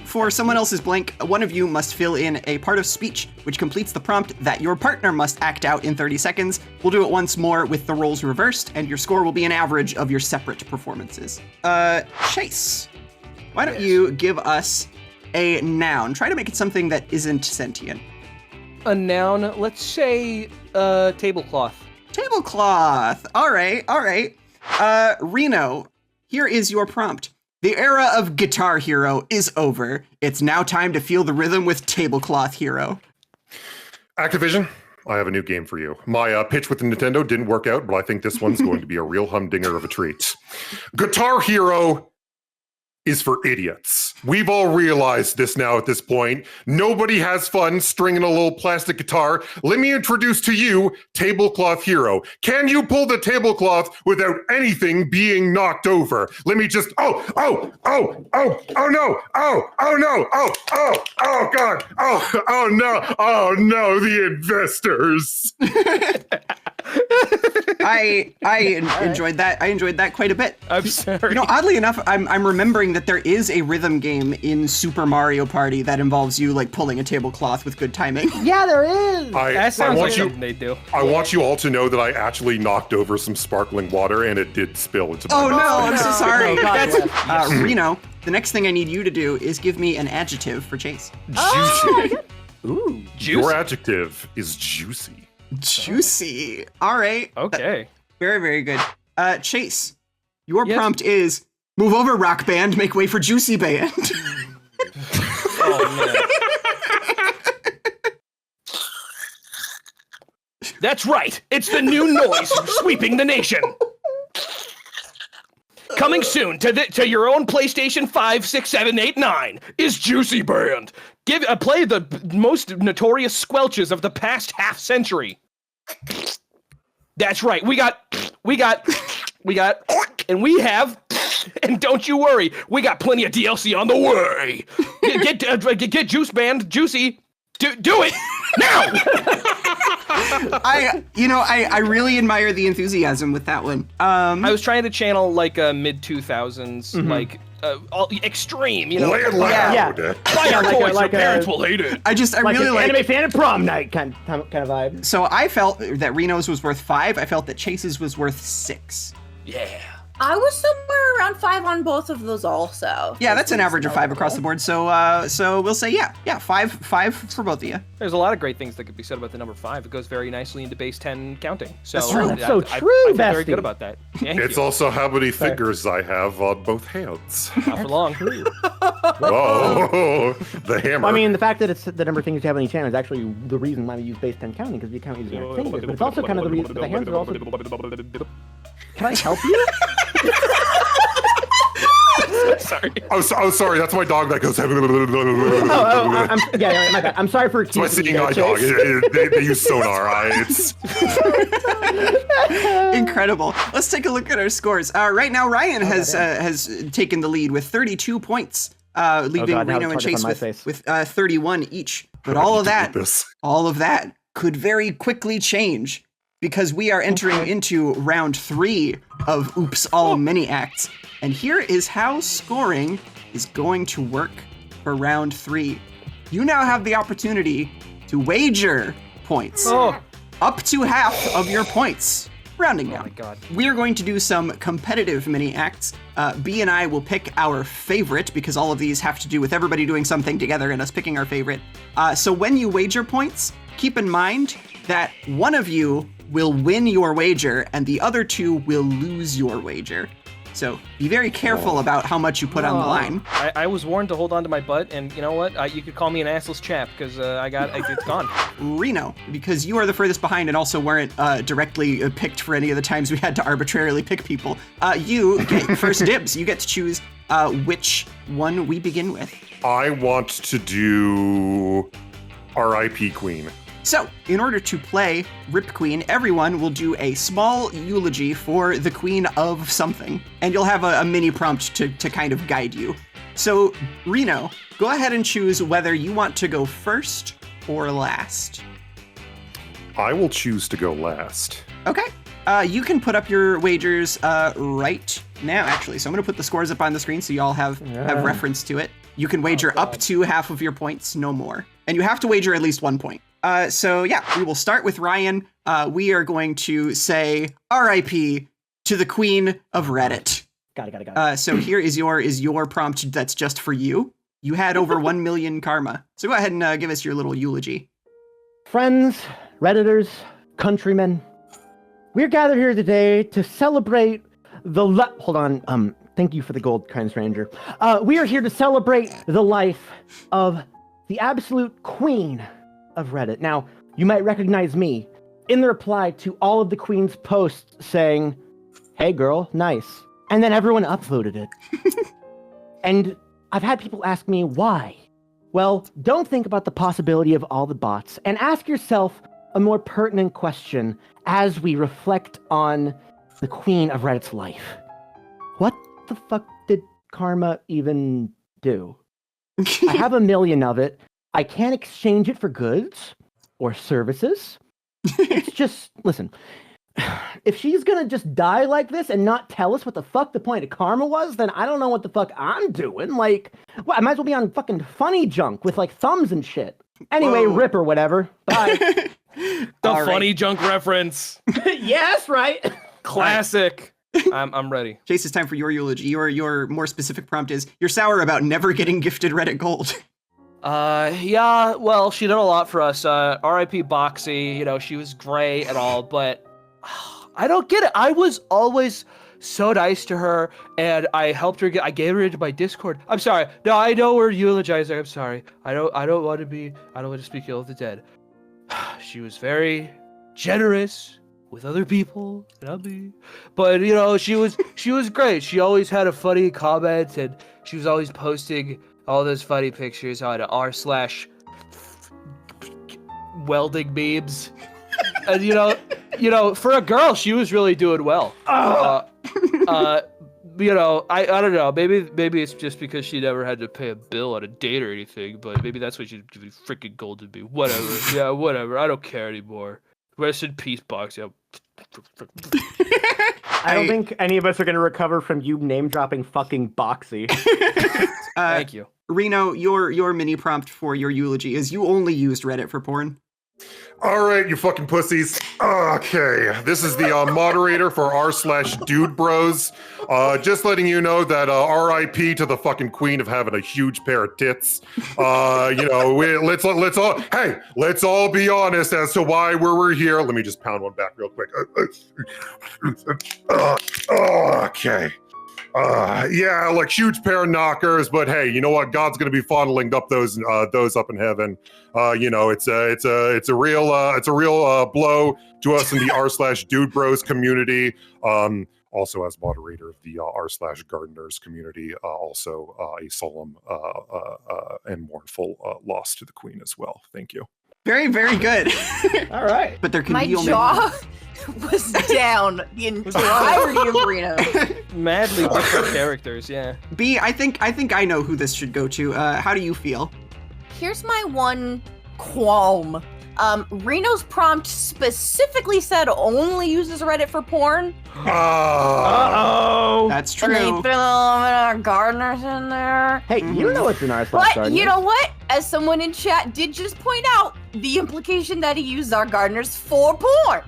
For someone else's blank, one of you must fill in a part of speech which completes the prompt that your partner must act out in 30 seconds. We'll do it once more with the roles reversed, and your score will be an average of your separate performances. Chase, why don't you give us a noun? Try to make it something that isn't sentient. A noun. Let's say tablecloth. Tablecloth. All right. Reno, here is your prompt. The era of Guitar Hero is over. It's now time to feel the rhythm with Tablecloth Hero. Activision, I have a new game for you. My pitch with the Nintendo didn't work out, but I think this one's going to be a real humdinger of a treat. Guitar Hero is for idiots. We've all realized this now at this point. Nobody has fun stringing a little plastic guitar. Let me introduce to you Tablecloth Hero. Can you pull the tablecloth without anything being knocked over? Let me just, oh no, oh God, oh no, the investors. I enjoyed that. I enjoyed that quite a bit. I'm sorry. You know, oddly enough, I'm remembering that there is a rhythm game in Super Mario Party that involves you like pulling a tablecloth with good timing. Yeah, there is. That I sounds want like you. something they do. I want you all to know that I actually knocked over some sparkling water and it did spill into my Oh no, mouth. I'm so sorry. Oh, God That's bless. Reno. The next thing I need you to do is give me an adjective for Chase. Juicy. Ooh. Juice. Your adjective is juicy. Juicy. All right. Okay. Very, very good. Chase, your Yes? prompt is move over, Rock Band, make way for Juicy Band. Oh man. That's right. It's the new noise sweeping the nation. Coming soon to your own PlayStation 5, 6, 7, 8, 9 is Juicy Band. Play the most notorious squelches of the past half century. That's right. We got, and we have, and don't you worry, we got plenty of DLC on the way. Get Juice Band, Juicy, do it now. I really admire the enthusiasm with that one. I was trying to channel like a mid 2000s, like extreme, you know. Lay it loud. Yeah. Buy our like toys, like your parents will hate it. I really an like. anime fan at prom night kind of vibe. So I felt that Reno's was worth 5. I felt that Chase's was worth 6. Yeah. I was somewhere around 5 on both of those also. Yeah, that's an average of 5 across the board. So we'll say 5 for both of you. There's a lot of great things that could be said about the number 5. It goes very nicely into base 10 counting. So That's true. That's so I true, feel very bestie. good about that. Thank It's you. also how many fingers I have on both hands. Not for long. Oh, the hammer. I mean, the fact that it's the number of fingers you have on each hand is actually the reason why we use base 10 counting, because we count using our fingers. But it's also kind of the reason that the hands are also. Can I help you? Sorry. Oh, sorry. That's my dog that goes. My bad. I'm sorry for It's my accusing seeing eye you, dog. Chase. They use sonar eyes. Incredible. Let's take a look at our scores. Right now, Ryan has taken the lead with 32 points, leaving God, now Reno and it's hard to Chase find my face. with 31 each. But all of that could very quickly change, because we are entering into round 3 of Oops All Mini Acts. And here is how scoring is going to work for round 3. You now have the opportunity to wager points. Oh. Up to half of your points. Rounding down. my God. We are going to do some competitive mini acts. B and I will pick our favorite, because all of these have to do with everybody doing something together and us picking our favorite. So when you wager points, keep in mind that one of you will win your wager and the other 2 will lose your wager. So be very careful about how much you put on the line. I was warned to hold on to my butt, and you know what? You could call me an assless chap, because it's gone. Reno, because you are the furthest behind and also weren't directly picked for any of the times we had to arbitrarily pick people, you get first dibs. You get to choose which one we begin with. I want to do R.I.P. Queen. So, in order to play Rip Queen, everyone will do a small eulogy for the queen of something, and you'll have a mini prompt to kind of guide you. So, Reno, go ahead and choose whether you want to go first or last. I will choose to go last. Okay. You can put up your wagers right now, actually. So I'm going to put the scores up on the screen so you all have reference to it. You can wager up to half of your points, no more. And you have to wager at least 1 point. So yeah, we will start with Ryan. We are going to say RIP to the queen of Reddit. Got it. So here is your prompt that's just for you. You had over 1 million karma. So go ahead and give us your little eulogy. Friends, Redditors, countrymen, we're gathered here today to celebrate hold on, thank you for the gold, kind stranger. We are here to celebrate the life of the absolute queen of Reddit. Now, you might recognize me in the reply to all of the queen's posts saying, "Hey girl, nice." And then everyone upvoted it. And I've had people ask me why. Well, don't think about the possibility of all the bots and ask yourself a more pertinent question as we reflect on the queen of Reddit's life. What the fuck did karma even do? I have 1 million of it. I can't exchange it for goods or services. It's just, listen, if she's gonna just die like this and not tell us what the fuck the point of karma was, then I don't know what the fuck I'm doing. Like, well, I might as well be on fucking funny junk with like thumbs and shit. Anyway, Whoa. rip or whatever. Bye. The All right. funny junk reference. Yes, right. Classic. I'm ready. Chase, it's time for your eulogy. Your more specific prompt is, you're sour about never getting gifted Reddit gold. Yeah, well, she did a lot for us. R.I.P. Boxy, you know, she was great and all, but I don't get it. I was always so nice to her, and I helped her I gave her into my Discord. I'm sorry. No, I know we're eulogizing. I'm sorry. I don't want to speak ill of the dead. She was very generous with other people, not me. But you know, she was great. She always had a funny comment, and she was always posting all those funny pictures on r/welding memes. And you know, You know, for a girl, she was really doing well. You know, I don't know. Maybe it's just because she never had to pay a bill on a date or anything. But maybe that's why she's freaking gold to me. Whatever. Yeah, whatever. I don't care anymore. Rest in peace, Box. Yeah. I don't think any of us are going to recover from you name dropping fucking Boxy. Thank you. Reno, your mini prompt for your eulogy is you only used Reddit for porn. All right, you fucking pussies. Okay, this is the moderator for r/dude bros. Just letting you know that RIP to the fucking queen of having a huge pair of tits. You know, let's all be honest as to why we're here. Let me just pound one back real quick. Okay. Yeah, like huge pair of knockers, but hey, you know what? God's gonna be fondling up those up in heaven. You know, it's a real blow to us in the r/dude bros community. Also, as moderator of the r/gardeners community, also a solemn and mournful loss to the queen as well. Thank you. Very, very good. All right. But there can My be only jaw was down the entirety of Reno. Madly different characters, yeah. B, I think I know who this should go to. How do you feel? Here's my one qualm. Reno's prompt specifically said only uses Reddit for porn. Uh-oh. That's And they true. put a little bit of gardeners in there. Hey, you know what's in our But garden. you know what? As someone in chat did just point out, the implication that he used our gardeners for porn.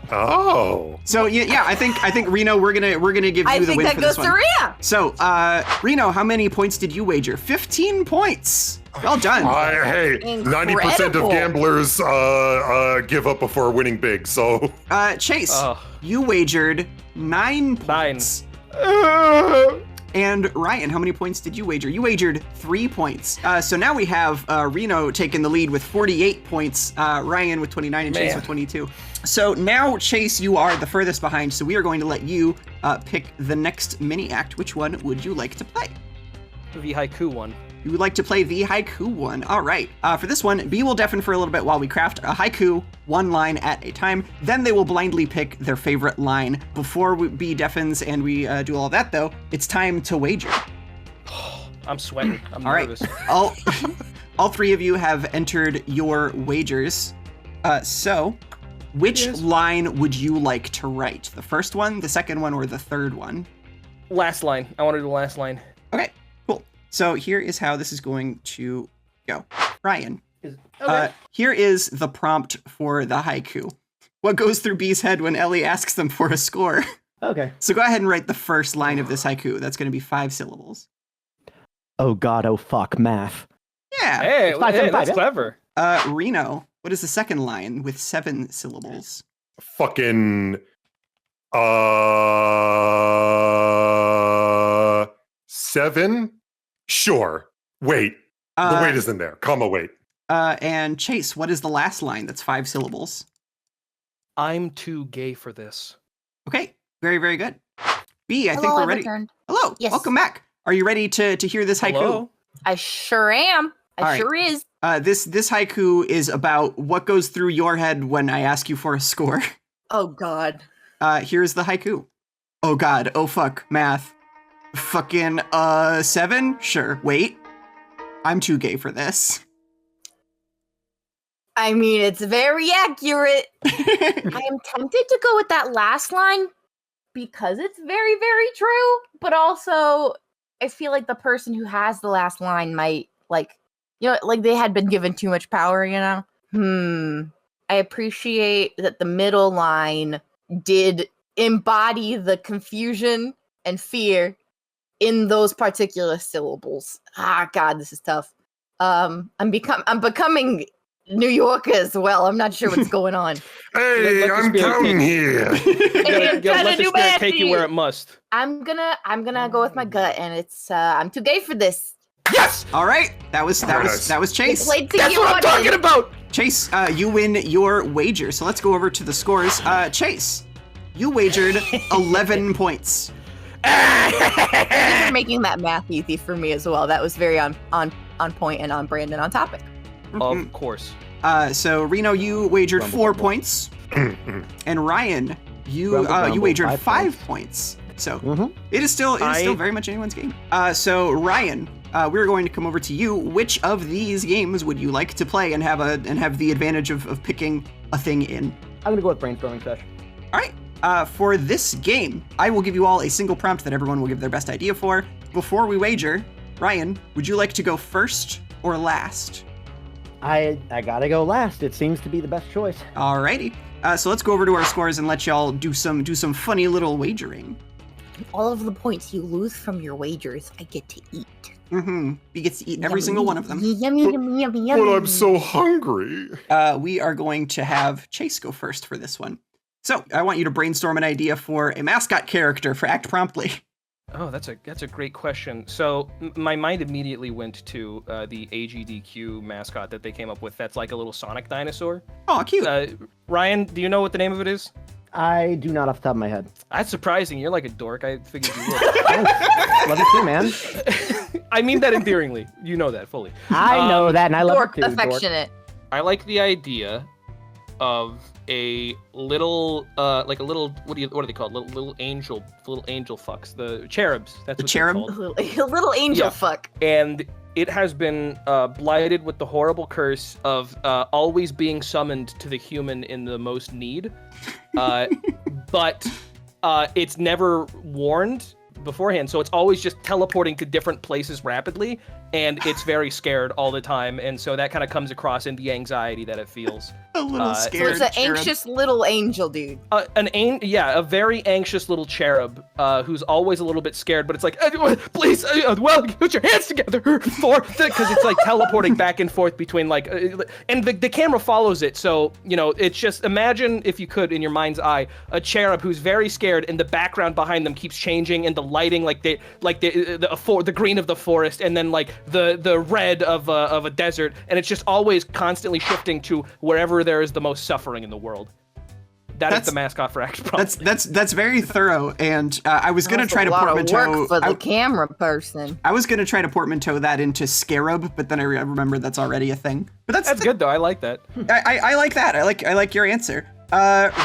Oh. So yeah, I think Reno, we're gonna give you I the think win that for goes this to one. Reno. So, Reno, how many points did you wager? 15 points. Well done. Hey, 90% Incredible. of gamblers give up before winning big. So Chase, Oh. you wagered 9 points. 9. And Ryan, how many points did you wager? You wagered 3 points. So now we have Reno taking the lead with 48 points, Ryan with 29, and Chase Man. with 22. So now, Chase, you are the furthest behind, so we are going to let you pick the next mini act. Which one would you like to play? The haiku one. You would like to play the haiku one. All right. For this one, B will deafen for a little bit while we craft a haiku, one line at a time. Then they will blindly pick their favorite line. Before B deafens and we do all that, though, it's time to wager. I'm sweating. I'm All right. nervous. All three of you have entered your wagers. So, which Yes. line would you like to write? The first one, the second one, or the third one? Last line. I want to do the last line. Okay, cool. So here is how this is going to go. Ryan, Okay. here is the prompt for the haiku. What goes through B's head when Ellie asks them for a score? Okay. So go ahead and write the first line of this haiku. That's going to be 5 syllables. Oh God, oh fuck, math. Yeah. Hey, It's 5, hey, 7, 5, that's yeah. clever. Reno, what is the second line with 7 syllables? fucking 7? Sure. Wait. The wait is in there. Comma wait. And Chase, what is the last line that's 5 syllables? I'm too gay for this. Okay, very, very good. B, I think Hello, we're I've ready. returned. Hello, Yes. welcome back. Are you ready to hear this haiku? Hello? I sure am. All right. Sure is. This haiku is about what goes through your head when I ask you for a score. Oh God. Here's the haiku. Oh God, oh fuck, math. Fucking 7? Sure. Wait. I'm too gay for this. I mean, it's very accurate. I am tempted to go with that last line because it's very, very true. But also, I feel like the person who has the last line might, like they had been given too much power, you know? I appreciate that the middle line did embody the confusion and fear in those particular syllables. Ah, God, this is tough. I'm becoming New Yorker as well. I'm not sure what's going on. Hey, Let the I'm spirit counting take- here. You gotta I'm trying let to the do spirit math take you here. where it must. I'm gonna go with my gut, and it's I'm too gay for this. Yes! All right, that was nice. Chase. Played to That's you what I'm talking about! Chase, you win your wager. So let's go over to the scores. Chase, you wagered 11 points. Thank you for making that math easy for me as well. That was very on point and on brand and on topic. Of course. So Reno, you wagered 4 points. And Ryan, you Grumble, grumble, you wagered 5 5 points. So Mhm. it is still very much anyone's game. So Ryan, we're going to come over to you. Which of these games would you like to play and have the advantage of picking a thing in? I'm gonna go with brainstorming session. All right. For this game, I will give you all a single prompt that everyone will give their best idea for. Before we wager, Ryan, would you like to go first or last? I gotta go last. It seems to be the best choice. Alrighty. So let's go over to our scores and let y'all do some funny little wagering. All of the points you lose from your wagers, I get to eat. Mm-hmm. He gets to eat every single one of them. Yummy, yummy, yummy, yummy. But I'm so hungry. We are going to have Chase go first for this one. So I want you to brainstorm an idea for a mascot character for Act Promptly. Oh, that's a great question. So my mind immediately went to the AGDQ mascot that they came up with. That's like a little Sonic dinosaur. Oh, cute. Ryan, do you know what the name of it is? I do not off the top of my head. That's surprising. You're like a dork. I figured you would. Thanks. Love you too, man. I mean that endearingly. You know that fully. I know that, and I love Dork it too. Dork. affectionate. I like the idea of a little, like a little, what are they called? Little angel fucks, the cherubs. That's The what cherub? they're called. A little angel Yeah. fuck. And it has been blighted with the horrible curse of always being summoned to the human in the most need, but it's never warned beforehand, so it's always just teleporting to different places rapidly, and it's very scared all the time, and so that kind of comes across in the anxiety that it feels. A little So scared it's an cherub. anxious little angel dude. A very anxious little cherub who's always a little bit scared, but it's like, please, well, put your hands together, because it's like teleporting back and forth between like, and the camera follows it, so it's just imagine if you could in your mind's eye a cherub who's very scared, and the background behind them keeps changing, and the lighting the green of the forest, and then like the red of a desert, and it's just always constantly shifting to wherever there is the most suffering in the world. That's the mascot for Act Promptly. That's very thorough, and I was gonna That's try a to lot of portmanteau. work for the camera person. I was gonna try to portmanteau that into scarab, but then I remembered that's already a thing. But that's good though. I like that. I like that. I like your answer.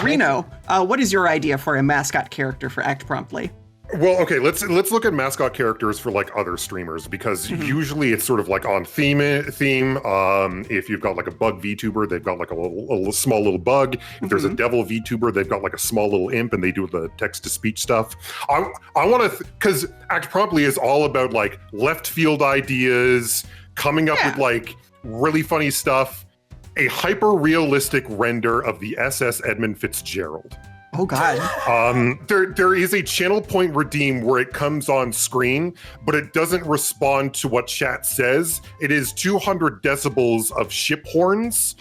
Reno, what is your idea for a mascot character for Act Promptly? Well, okay, let's look at mascot characters for like other streamers, because usually it's sort of like on theme. If you've got like a bug VTuber, they've got like a small little bug. If there's a devil VTuber, they've got like a small little imp, and they do the text to speech stuff. I want to, because Act Promptly is all about like left field ideas, coming up with like really funny stuff. A hyper realistic render of the SS Edmund Fitzgerald. Oh God. There is a channel point redeem where it comes on screen, but it doesn't respond to what chat says. It is 200 decibels of ship horns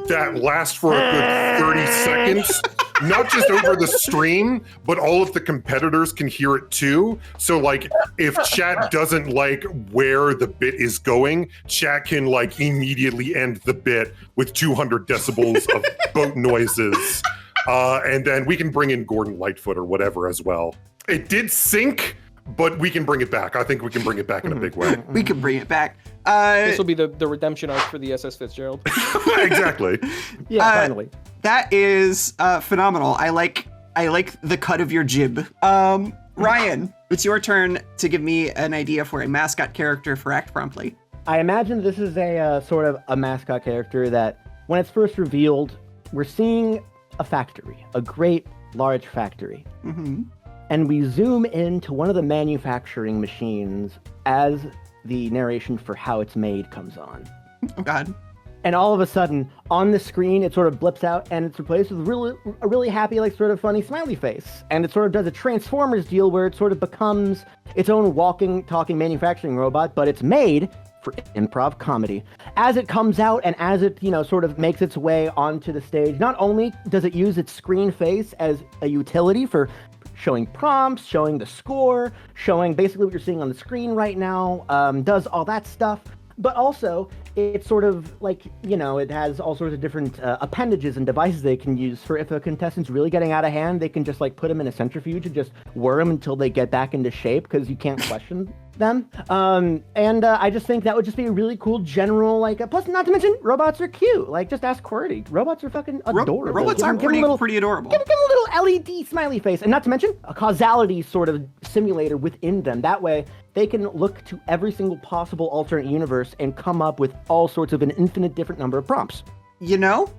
that last for a good 30 seconds. Not just over the stream, but all of the competitors can hear it too. So like if chat doesn't like where the bit is going, chat can like immediately end the bit with 200 decibels of boat noises. And then we can bring in Gordon Lightfoot or whatever as well. It did sync, but we can bring it back. I think we can bring it back in a big way. We can bring it back. This will be the redemption arc for the SS Fitzgerald. Exactly. Yeah, finally. That is phenomenal. I like the cut of your jib. Ryan, it's your turn to give me an idea for a mascot character for Act Promptly. I imagine this is a sort of a mascot character that, when it's first revealed, we're seeing a factory, a great large factory. Mm-hmm. And we zoom into one of the manufacturing machines as the narration for how it's made comes on. Oh God. And all of a sudden, on the screen, it sort of blips out, and it's replaced with a really happy, like, sort of funny smiley face. And it sort of does a Transformers deal where it sort of becomes its own walking, talking manufacturing robot, but it's made for improv comedy. As it comes out and as it, sort of makes its way onto the stage, not only does it use its screen face as a utility for showing prompts, showing the score, showing basically what you're seeing on the screen right now, does all that stuff, but also it's sort of like, it has all sorts of different appendages and devices they can use for if a contestant's really getting out of hand, they can just like put them in a centrifuge and just whir them until they get back into shape, because you can't question them. And I just think that would just be a really cool general, like, plus, not to mention, robots are cute. Like, just ask QWERTY. Robots are fucking adorable. Robots are pretty adorable. Give them a little LED smiley face. And not to mention, a causality sort of simulator within them. That way, they can look to every single possible alternate universe and come up with all sorts of an infinite different number of prompts. You know?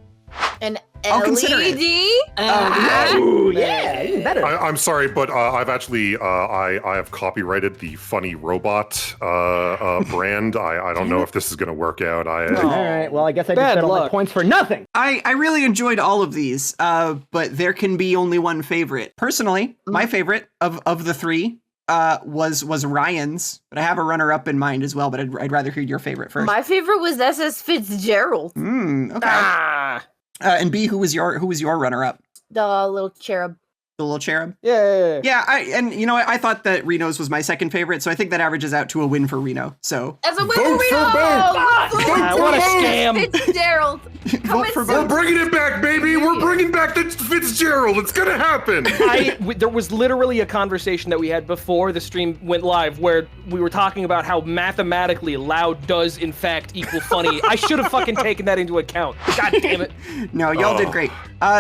An I'll consider it. LED? Ooh, yeah, even better. I'm sorry, but I've actually I have copyrighted the funny robot brand. I don't know if this is going to work out. All right, well, I guess I just Bad settled my luck. points for nothing. I really enjoyed all of these, but there can be only one favorite. Personally, my favorite of the three was Ryan's, but I have a runner-up in mind as well, but I'd rather hear your favorite first. My favorite was SS Fitzgerald. Okay. And B, who was your runner-up? The little cherub. The little cherub? Yeah. Yeah, and you know what? I thought that Reno's was my second favorite, so I think that averages out to a win for Reno. So As a win Vote for for Reno! both! Vote What a for scam. Fitzgerald. Vote for We're both. bringing it back, baby. We're bringing back the Fitzgerald. It's gonna happen. There was literally a conversation that we had before the stream went live where we were talking about how mathematically loud does in fact equal funny. I should have fucking taken that into account. God damn it. No, y'all did great.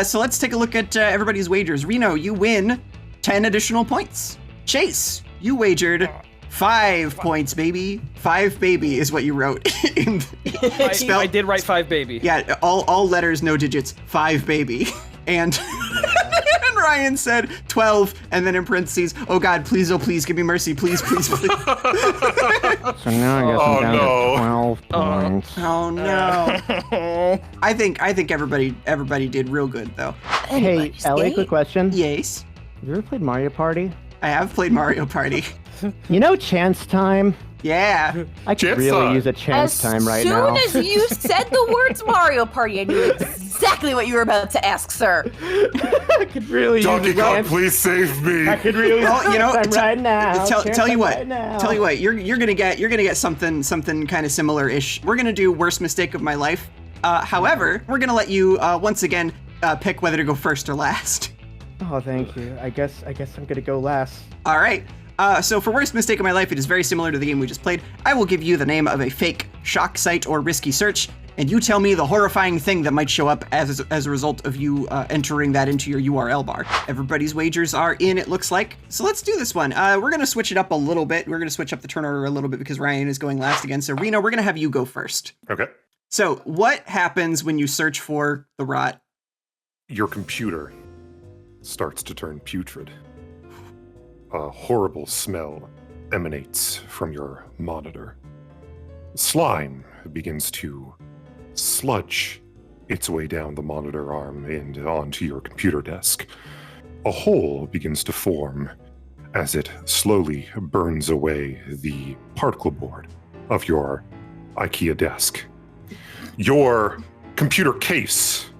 So let's take a look at everybody's wagers. Reno, you win 10 additional points. Chase, you wagered 5 points, baby. 5 baby is what you wrote. I did write 5 baby. Yeah, all letters, no digits. 5 baby. And and Ryan said 12, and then in parentheses, oh God, please, oh please, give me mercy, please, please, please. So now I guess I'm down no. to 12 points. Oh no. I think everybody did real good though. Hey, Ellie, quick question. Yes, Have you ever played Mario Party? I have played Mario Party. You know Chance Time? Yeah. I could Chance really time. use a Chance Time right As now. soon as you said the words Mario Party, I knew exactly what you were about to ask, sir. I could really Donkey use a Kong, Chance. please save me. I could really Well, you know, Chance Time right now. Tell Chance you Time what. right now. Tell you what. You're gonna get something kind of similar-ish. We're gonna do worst mistake of my life. However, we're gonna let you once again pick whether to go first or last. Oh, thank you. I guess I'm gonna go last. All right. So for worst mistake of my life, it is very similar to the game we just played. I will give you the name of a fake shock site or risky search, and you tell me the horrifying thing that might show up as a result of you entering that into your URL bar. Everybody's wagers are in, it looks like. So let's do this one. We're gonna switch it up a little bit. We're gonna switch up the turn order a little bit because Ryan is going last again. So Reno, we're gonna have you go first. Okay. So what happens when you search for the rot? Your computer starts to turn putrid. A horrible smell emanates from your monitor. Slime begins to sludge its way down the monitor arm and onto your computer desk. A hole begins to form as it slowly burns away the particle board of your IKEA desk. Your computer case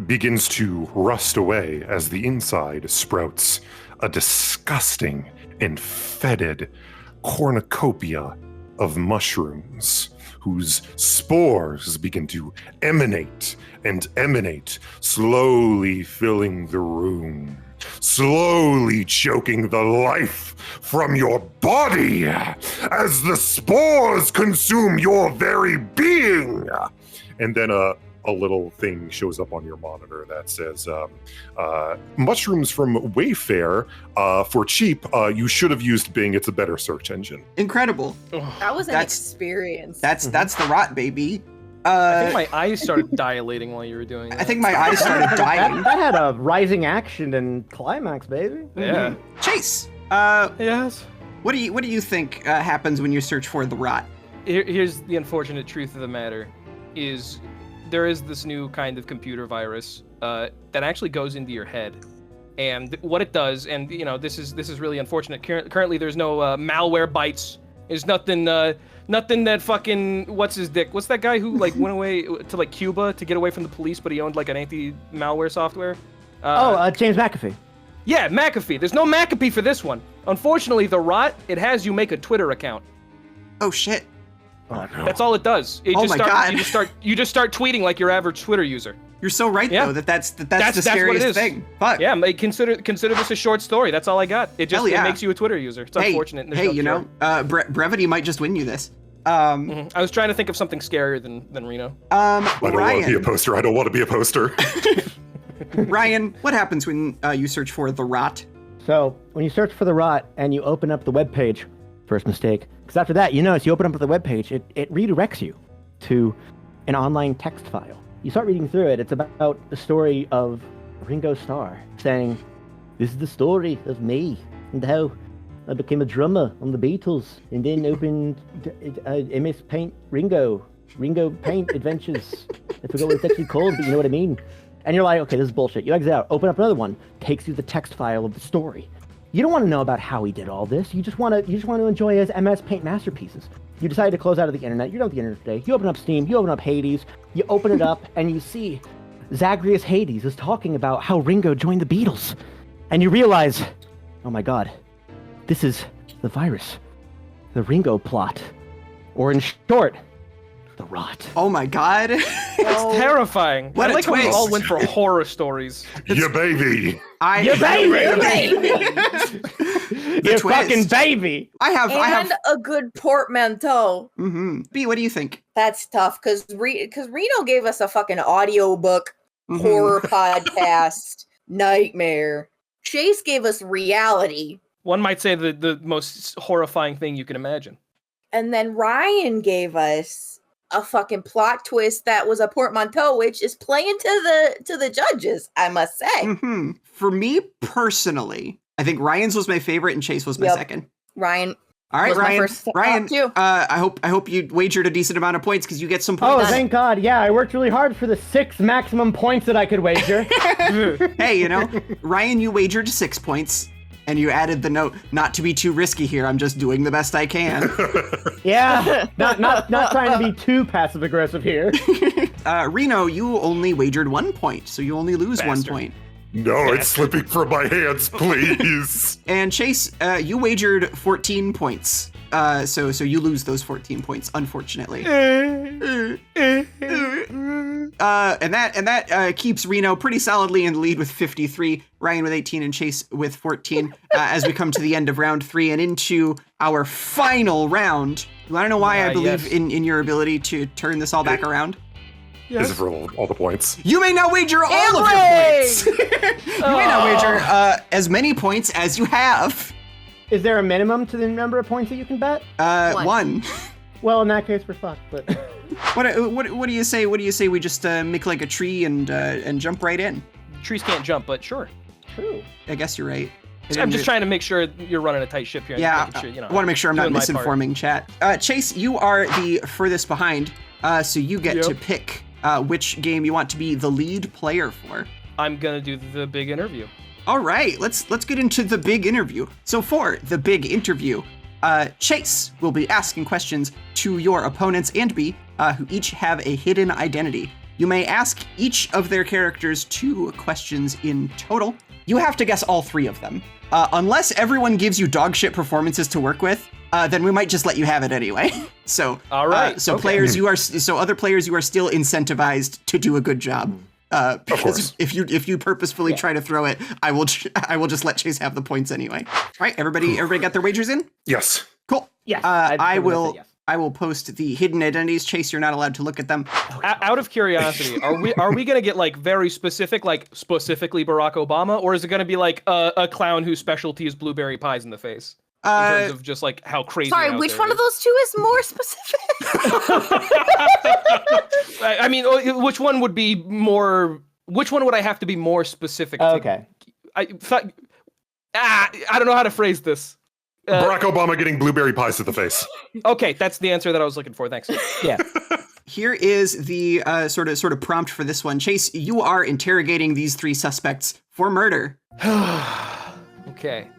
begins to rust away as the inside sprouts a disgusting and fetid cornucopia of mushrooms whose spores begin to emanate, slowly filling the room, slowly choking the life from your body as the spores consume your very being. And then a little thing shows up on your monitor that says, mushrooms from Wayfair for cheap. You should have used Bing. It's a better search engine. Incredible. That was an experience. That's the rot, baby. I think my eyes started dilating while you were doing that. I think my eyes started dying. That had a rising action and climax, baby. Yeah. Chase, Yes. what do you think happens when you search for the rot? Here's the unfortunate truth of the matter: is there is this new kind of computer virus that actually goes into your head, and what it does, and you know, this is really unfortunate. Currently, there's no malware bites. There's nothing that fucking what's his dick? What's that guy who like went away to like Cuba to get away from the police, but he owned like an anti-malware software? James McAfee. Yeah, McAfee. There's no McAfee for this one. Unfortunately, the rot, it has you make a Twitter account. Oh shit. Oh, no. That's all it does. Oh my God. You just start tweeting like your average Twitter user. You're so right Yeah. though that's the what it scariest is. thing. Fuck. Yeah, consider this a short story. That's all I got. It Hell just yeah. it makes you a Twitter user. It's Hey, unfortunate. and there's hey, no you cure. know, brevity might just win you this. I was trying to think of something scarier than Reno. I don't want to be a Ryan, poster. I don't want to be a poster. Ryan, what happens when you search for the rot? So when you search for the rot and you open up the web page, first mistake. Because after that, you notice you open up the web page, it redirects you to an online text file. You start reading through it. It's about the story of Ringo Starr saying, "This is the story of me and how I became a drummer on the Beatles and then opened MS Paint Ringo Paint Adventures. I forgot what it's actually called, but you know what I mean." And you're like, okay, this is bullshit. You exit out, open up another one, takes you the text file of the story. You don't want to know about how he did all this. You just want to enjoy his MS Paint masterpieces. You decide to close out of the internet. You're done with the internet today. You open up Steam. You open up Hades. You open it up, and you see Zagreus Hades is talking about how Ringo joined the Beatles. And you realize, oh my god, this is the virus. The Ringo plot. Or in short, the rot. Oh my god. It's terrifying. What I a like how we twist. all went for horror stories. Yeah, baby. You baby! The You twist. fucking baby! I have And a good portmanteau. B, what do you think? That's tough because Reno gave us a fucking audiobook, horror podcast, nightmare. Chase gave us reality. One might say the most horrifying thing you can imagine. And then Ryan gave us a fucking plot twist that was a portmanteau, which is playing to the judges, I must say. For me personally, I think Ryan's was my favorite and Chase was my Yep. second. Ryan. All right, was my Ryan. first Ryan, too. I hope you wagered a decent amount of points because you get some Oh, points. thank God. Yeah, I worked really hard for the 6 maximum points that I could wager. Hey, you know, Ryan, you wagered 6 points. And you added the note, not to be too risky here, I'm just doing the best I can. Yeah, not trying to be too passive aggressive here. Reno, you only wagered 1 point, so you only lose 1 Bastard. point. No, it's slipping from my hands, please. And Chase, you wagered 14 points. So you lose those 14 points, unfortunately. And that keeps Reno pretty solidly in the lead with 53, Ryan with 18, and Chase with 14 as we come to the end of round 3 and into our final round. You want to know why I believe yes. in your ability to turn this all back around? Is it for all the points? You may now wager all of your points. You may now wager as many points as you have. Is there a minimum to the number of points that you can bet? One. Well, in that case, we're fucked. But What do you say? What do you say we just make like a tree and jump right in? Trees can't jump, but sure. true. I guess you're right. I'm just trying to make sure you're running a tight ship here. Yeah, Making sure, you know, I want to make sure I'm not doing my part. misinforming chat. Chase, you are the furthest behind, so you get to pick which game you want to be the lead player for. I'm gonna do the big interview. All right, let's get into the big interview. So for the big interview, Chase will be asking questions to your opponents and B, who each have a hidden identity. You may ask each of their characters 2 questions in total. You have to guess all 3 of them. Unless everyone gives you dog shit performances to work with, then we might just let you have it anyway. So, All right, so okay. players, other players, you are still incentivized to do a good job. Because course. if you purposefully try to throw it, I will just let Chase have the points anyway. All right, everybody got their wagers in? Yes. Cool. Yes. I would will. say yes. I will post the hidden identities. Chase, you're not allowed to look at them. Out of curiosity, are we gonna get like very specific, like specifically Barack Obama, or is it gonna be like a clown whose specialty is blueberry pies in the face? In terms of just like how crazy. Sorry, out which there one it of those 2 is more specific? I mean, which one would be more? Which one would I have to be more specific to? Okay. I don't know how to phrase this. Barack Obama getting blueberry pies to the face. Okay, that's the answer that I was looking for. Thanks. Yeah. Here is the sort of prompt for this one. Chase, you are interrogating these 3 suspects for murder. Okay,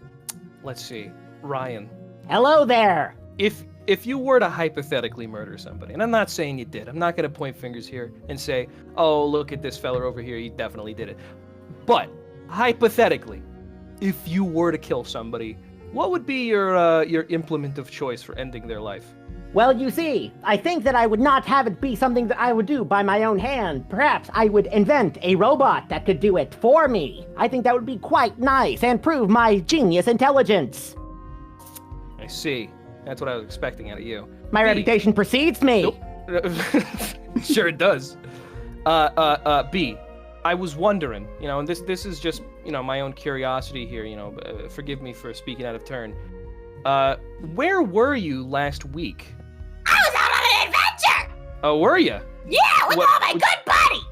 let's see. Ryan, Hello there. if you were to hypothetically murder somebody, and I'm not saying you did, I'm not going to point fingers here and say, oh, look at this fella over here, he definitely did it. But hypothetically, if you were to kill somebody, what would be your implement of choice for ending their life? Well, you see, I think that I would not have it be something that I would do by my own hand. Perhaps I would invent a robot that could do it for me. I think that would be quite nice and prove my genius intelligence. I see. That's what I was expecting out of you. My reputation precedes me. Nope. Sure it does. B, I was wondering, and this is just, my own curiosity here, forgive me for speaking out of turn. Where were you last week? I was out on an adventure! Oh, were you? Yeah, with all my good buddies!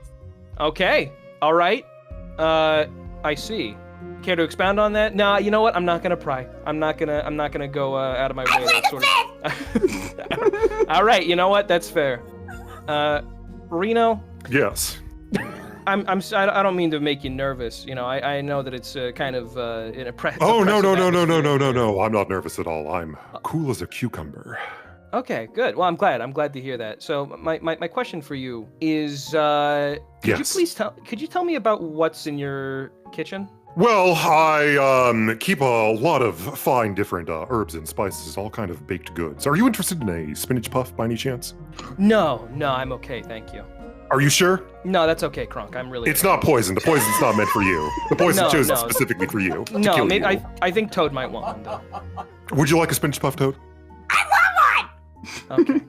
Okay, all right. I see. Care to expound on that? Nah, you know what? I'm not gonna pry. I'm not gonna go out of my way. I That sort of... All right, you know what? That's fair. Reno. Yes. I don't mean to make you nervous. I know that it's kind of an oppressive. Oh, no. atmosphere. I'm not nervous at all. I'm cool as a cucumber. Okay, good. Well, I'm glad to hear that. So my question for you is, could you tell me about what's in your kitchen? Well, I keep a lot of fine different herbs and spices, all kind of baked goods. Are you interested in a spinach puff by any chance? No, I'm okay, thank you. Are you sure? No, that's okay, Kronk. I'm really. It's not poison. The poison's not meant for you. The poison's chosen specifically for you. No, maybe I think Toad might want one though. Would you like a spinach puff, Toad? Okay.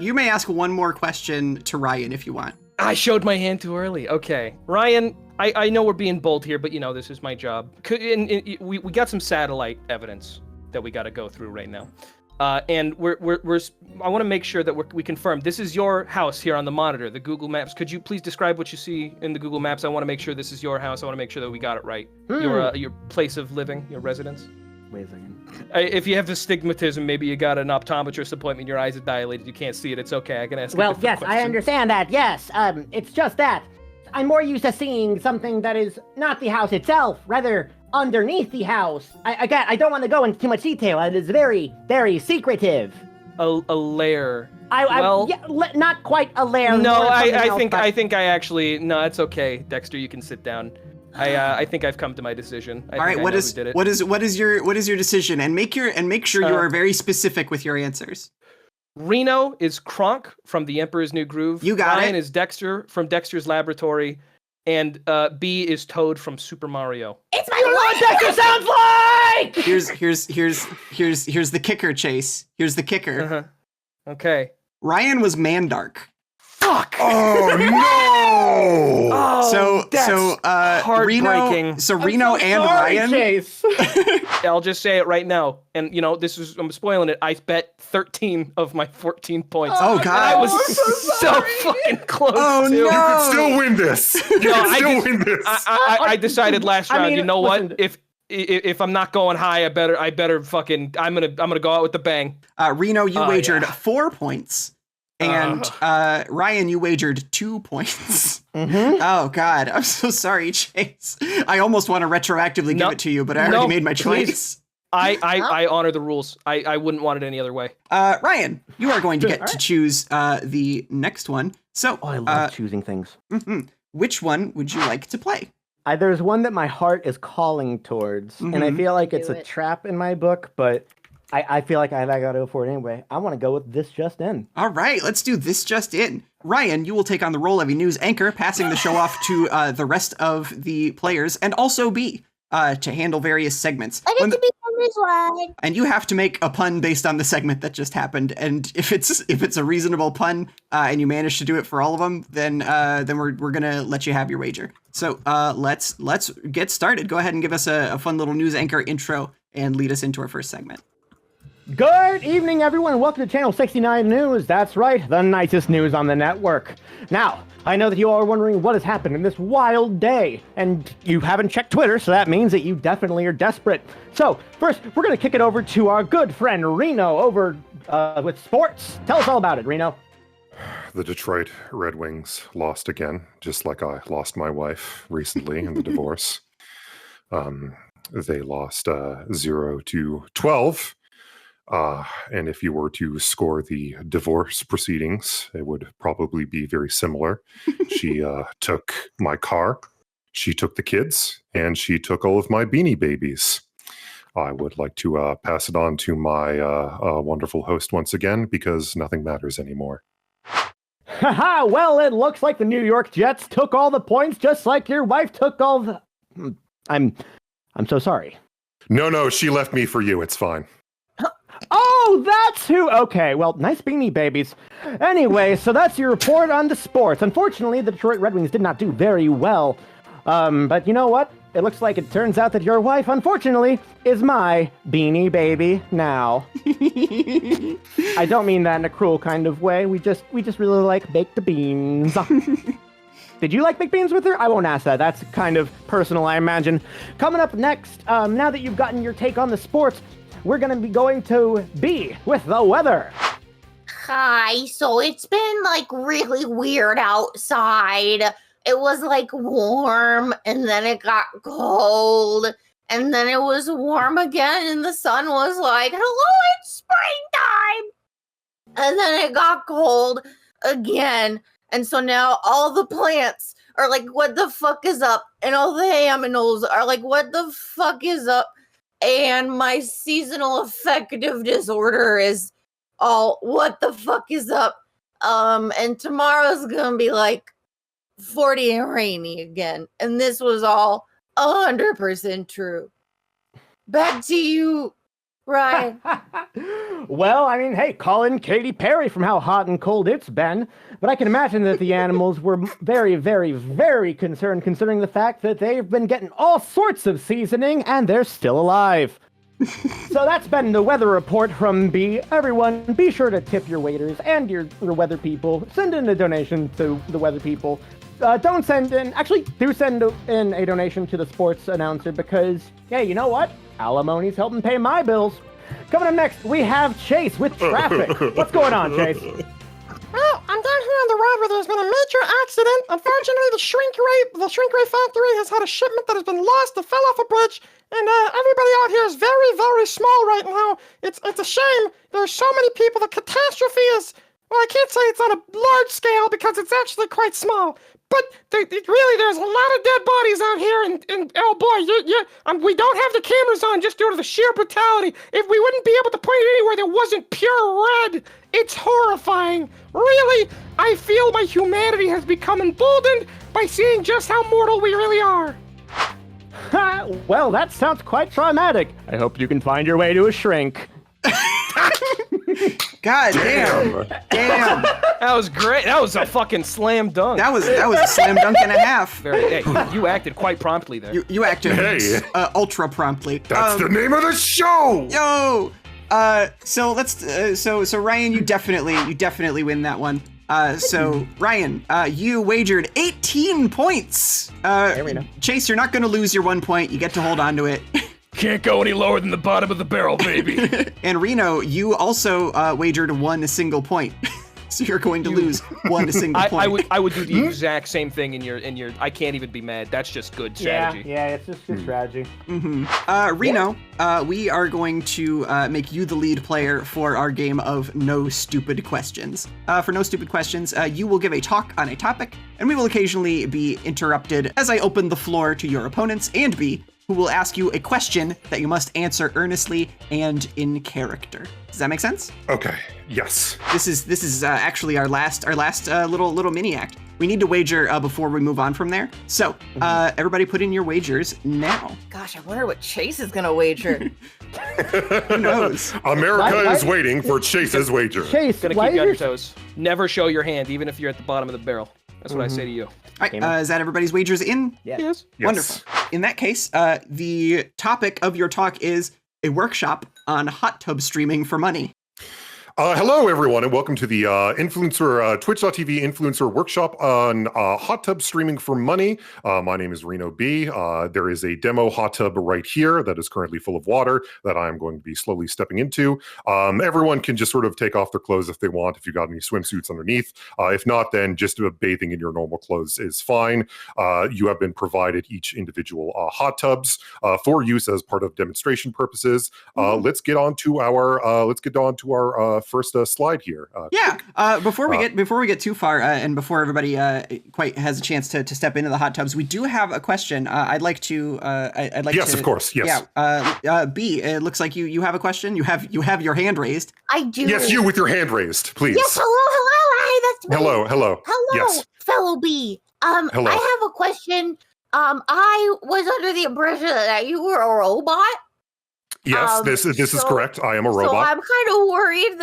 You may ask one more question to Ryan if you want. I showed my hand too early. Okay, Ryan. I know we're being bold here, but this is my job. We got some satellite evidence that we got to go through right now, and I want to make sure that we confirm this is your house here on the monitor, the Google Maps. Could you please describe what you see in the Google Maps? I want to make sure this is your house. I want to make sure that we got it right. Your place of living, your residence. Wait a second. If you have astigmatism, maybe you got an optometrist appointment, your eyes are dilated, you can't see it, it's okay, I can ask Well, a yes, question. I understand that, yes. It's just that I'm more used to seeing something that is not the house itself, rather underneath the house. I don't want to go into too much detail. It is very, very secretive. A lair. Not quite a lair. No, more something I else, think but- no, it's okay, Dexter, you can sit down. I think I've come to my decision. All right, what is your decision? And make sure you are very specific with your answers. Reno is Kronk from The Emperor's New Groove. You got Ryan it. is Dexter from Dexter's Laboratory, and B is Toad from Super Mario. It's my What Dexter sounds like! Here's the kicker, Chase. Here's the kicker. Uh-huh. Okay. Ryan was Mandark. Fuck! Oh no! Oh, that's heartbreaking. Reno and Ryan. Chase. I'll just say it right now, and I'm spoiling it. I bet 13 of my 14 points. Oh, God. I was I'm so so sorry. fucking close. Oh, to. no. You can still win this. You can I still just- win this. I decided last round. mean, You know listen. what? If I'm not going high, I better fucking. I'm gonna go out with the bang. Reno, you Oh, wagered yeah. 4 points. And Ryan, you wagered 2 points. Mm-hmm. Oh, God. I'm so sorry, Chase. I almost want to retroactively give it to you, but I already made my choice. I honor the rules. I wouldn't want it any other way. Ryan, you are going to get to choose the next one. So, Oh, I love choosing things. which one would you like to play? There's one that my heart is calling towards, and I feel like it's Do a it. trap in my book, but I feel like I gotta go for it anyway. I want to go with This Just In. All right, let's do This Just In. Ryan, you will take on the role of a news anchor, passing the show off to the rest of the players, and also B, to handle various segments. I get to be on this one. And you have to make a pun based on the segment that just happened. And if it's a reasonable pun, and you manage to do it for all of them, then we're gonna let you have your wager. So let's get started. Go ahead and give us a fun little news anchor intro and lead us into our first segment. Good evening, everyone, and welcome to Channel 69 News. That's right, the nicest news on the network. Now, I know that you all are wondering what has happened in this wild day, and you haven't checked Twitter, so that means that you definitely are desperate. So, first, we're going to kick it over to our good friend Reno over with sports. Tell us all about it, Reno. The Detroit Red Wings lost again, just like I lost my wife recently in the divorce. They lost 0-12. And if you were to score the divorce proceedings, it would probably be very similar. She took my car, she took the kids, and she took all of my Beanie Babies. I would like to pass it on to my wonderful host once again, because nothing matters anymore. Haha, well, it looks like the New York Jets took all the points just like your wife took all the... I'm so sorry. No, she left me for you. It's fine. Oh, that's who... Okay, well, nice beanie babies. Anyway, so that's your report on the sports. Unfortunately, the Detroit Red Wings did not do very well. But you know what? It looks like it turns out that your wife, unfortunately, is my beanie baby now. I don't mean that in a cruel kind of way. We just really like baked beans. Did you like baked beans with her? I won't ask that. That's kind of personal, I imagine. Coming up next, now that you've gotten your take on the sports, we're going to be going to B with the weather. Hi, so it's been like really weird outside. It was like warm and then it got cold and then it was warm again and the sun was like, hello, it's springtime. And then it got cold again. And so now all the plants are like, what the fuck is up? And all the aminals are like, what the fuck is up? And my seasonal affective disorder is all, what the fuck is up? And tomorrow's gonna be like 40 and rainy again. And this was all 100% true. Back to you, Ryan. Well, I mean, hey, call in Katy Perry from how hot and cold it's been. But I can imagine that the animals were very, very, very concerned considering the fact that they've been getting all sorts of seasoning and they're still alive. So that's been the weather report from B. Everyone, be sure to tip your waiters and your weather people. Send in a donation to the weather people. Don't send in, actually, do send in a donation to the sports announcer because, hey, you know what? Alimony's helping pay my bills. Coming up next, we have Chase with traffic. What's going on, Chase? Well, I'm down here on the road where there's been a major accident. Unfortunately, the shrink ray factory has had a shipment that has been lost that fell off a bridge, and everybody out here is very, very small right now. It's a shame. There are so many people. The catastrophe is, well, I can't say it's on a large scale because it's actually quite small. But really, there's a lot of dead bodies out here, and oh boy, we don't have the cameras on just due to the sheer brutality. If we wouldn't be able to point it anywhere that wasn't pure red, it's horrifying. Really, I feel my humanity has become emboldened by seeing just how mortal we really are. Well, that sounds quite traumatic. I hope you can find your way to a shrink. God damn. Damn. That was great. That was a fucking slam dunk. That was a slam dunk and a half. Hey, you acted quite promptly there. You acted Hey. ultra promptly. That's the name of the show! Yo! So let's so Ryan, you definitely win that one. So Ryan, you wagered 18 points. There we go. Chase, you're not gonna lose your 1 point. You get to hold on to it. Can't go any lower than the bottom of the barrel, baby. And Reno, you also wagered 1 single point. So you're going to lose 1 single point. I would do the exact same thing in your. I can't even be mad. That's just good strategy. Yeah, it's just good strategy. Reno, we are going to make you the lead player for our game of No Stupid Questions. For No Stupid Questions, you will give a talk on a topic, and we will occasionally be interrupted as I open the floor to your opponents and B, who will ask you a question that you must answer earnestly and in character. Does that make sense? Okay, yes. This is actually our last little mini act. We need to wager before we move on from there. So everybody, put in your wagers now. Gosh, I wonder what Chase is gonna wager. Who knows? America is waiting for Chase's wager. Chase, Gonna why keep you on your is your... toes. Never show your hand, even if you're at the bottom of the barrel. That's what I say to you. All right, is that everybody's wagers in? Yeah. Yes. Wonderful. In that case, the topic of your talk is a workshop on hot tub streaming for money. Hello, everyone, and welcome to the Twitch.tv influencer workshop on hot tub streaming for money. My name is Reno B. There is a demo hot tub right here that is currently full of water that I'm going to be slowly stepping into. Everyone can just sort of take off their clothes if they want, if you've got any swimsuits underneath. If not, then just bathing in your normal clothes is fine. You have been provided each individual hot tubs for use as part of demonstration purposes. Let's get on to our first slide here. Before we get too far, and before everybody quite has a chance to step into the hot tubs, we do have a question. I'd like to. Yes, of course. Yes. Yeah. B, it looks like you have a question. You have your hand raised. I do. Yes, you with your hand raised, please. Yes, hello. Hi, that's me. Hello. Yes. Fellow B. Hello. I have a question. I was under the impression that you were a robot. Yes, this is correct. I am a robot. So I'm kind of worried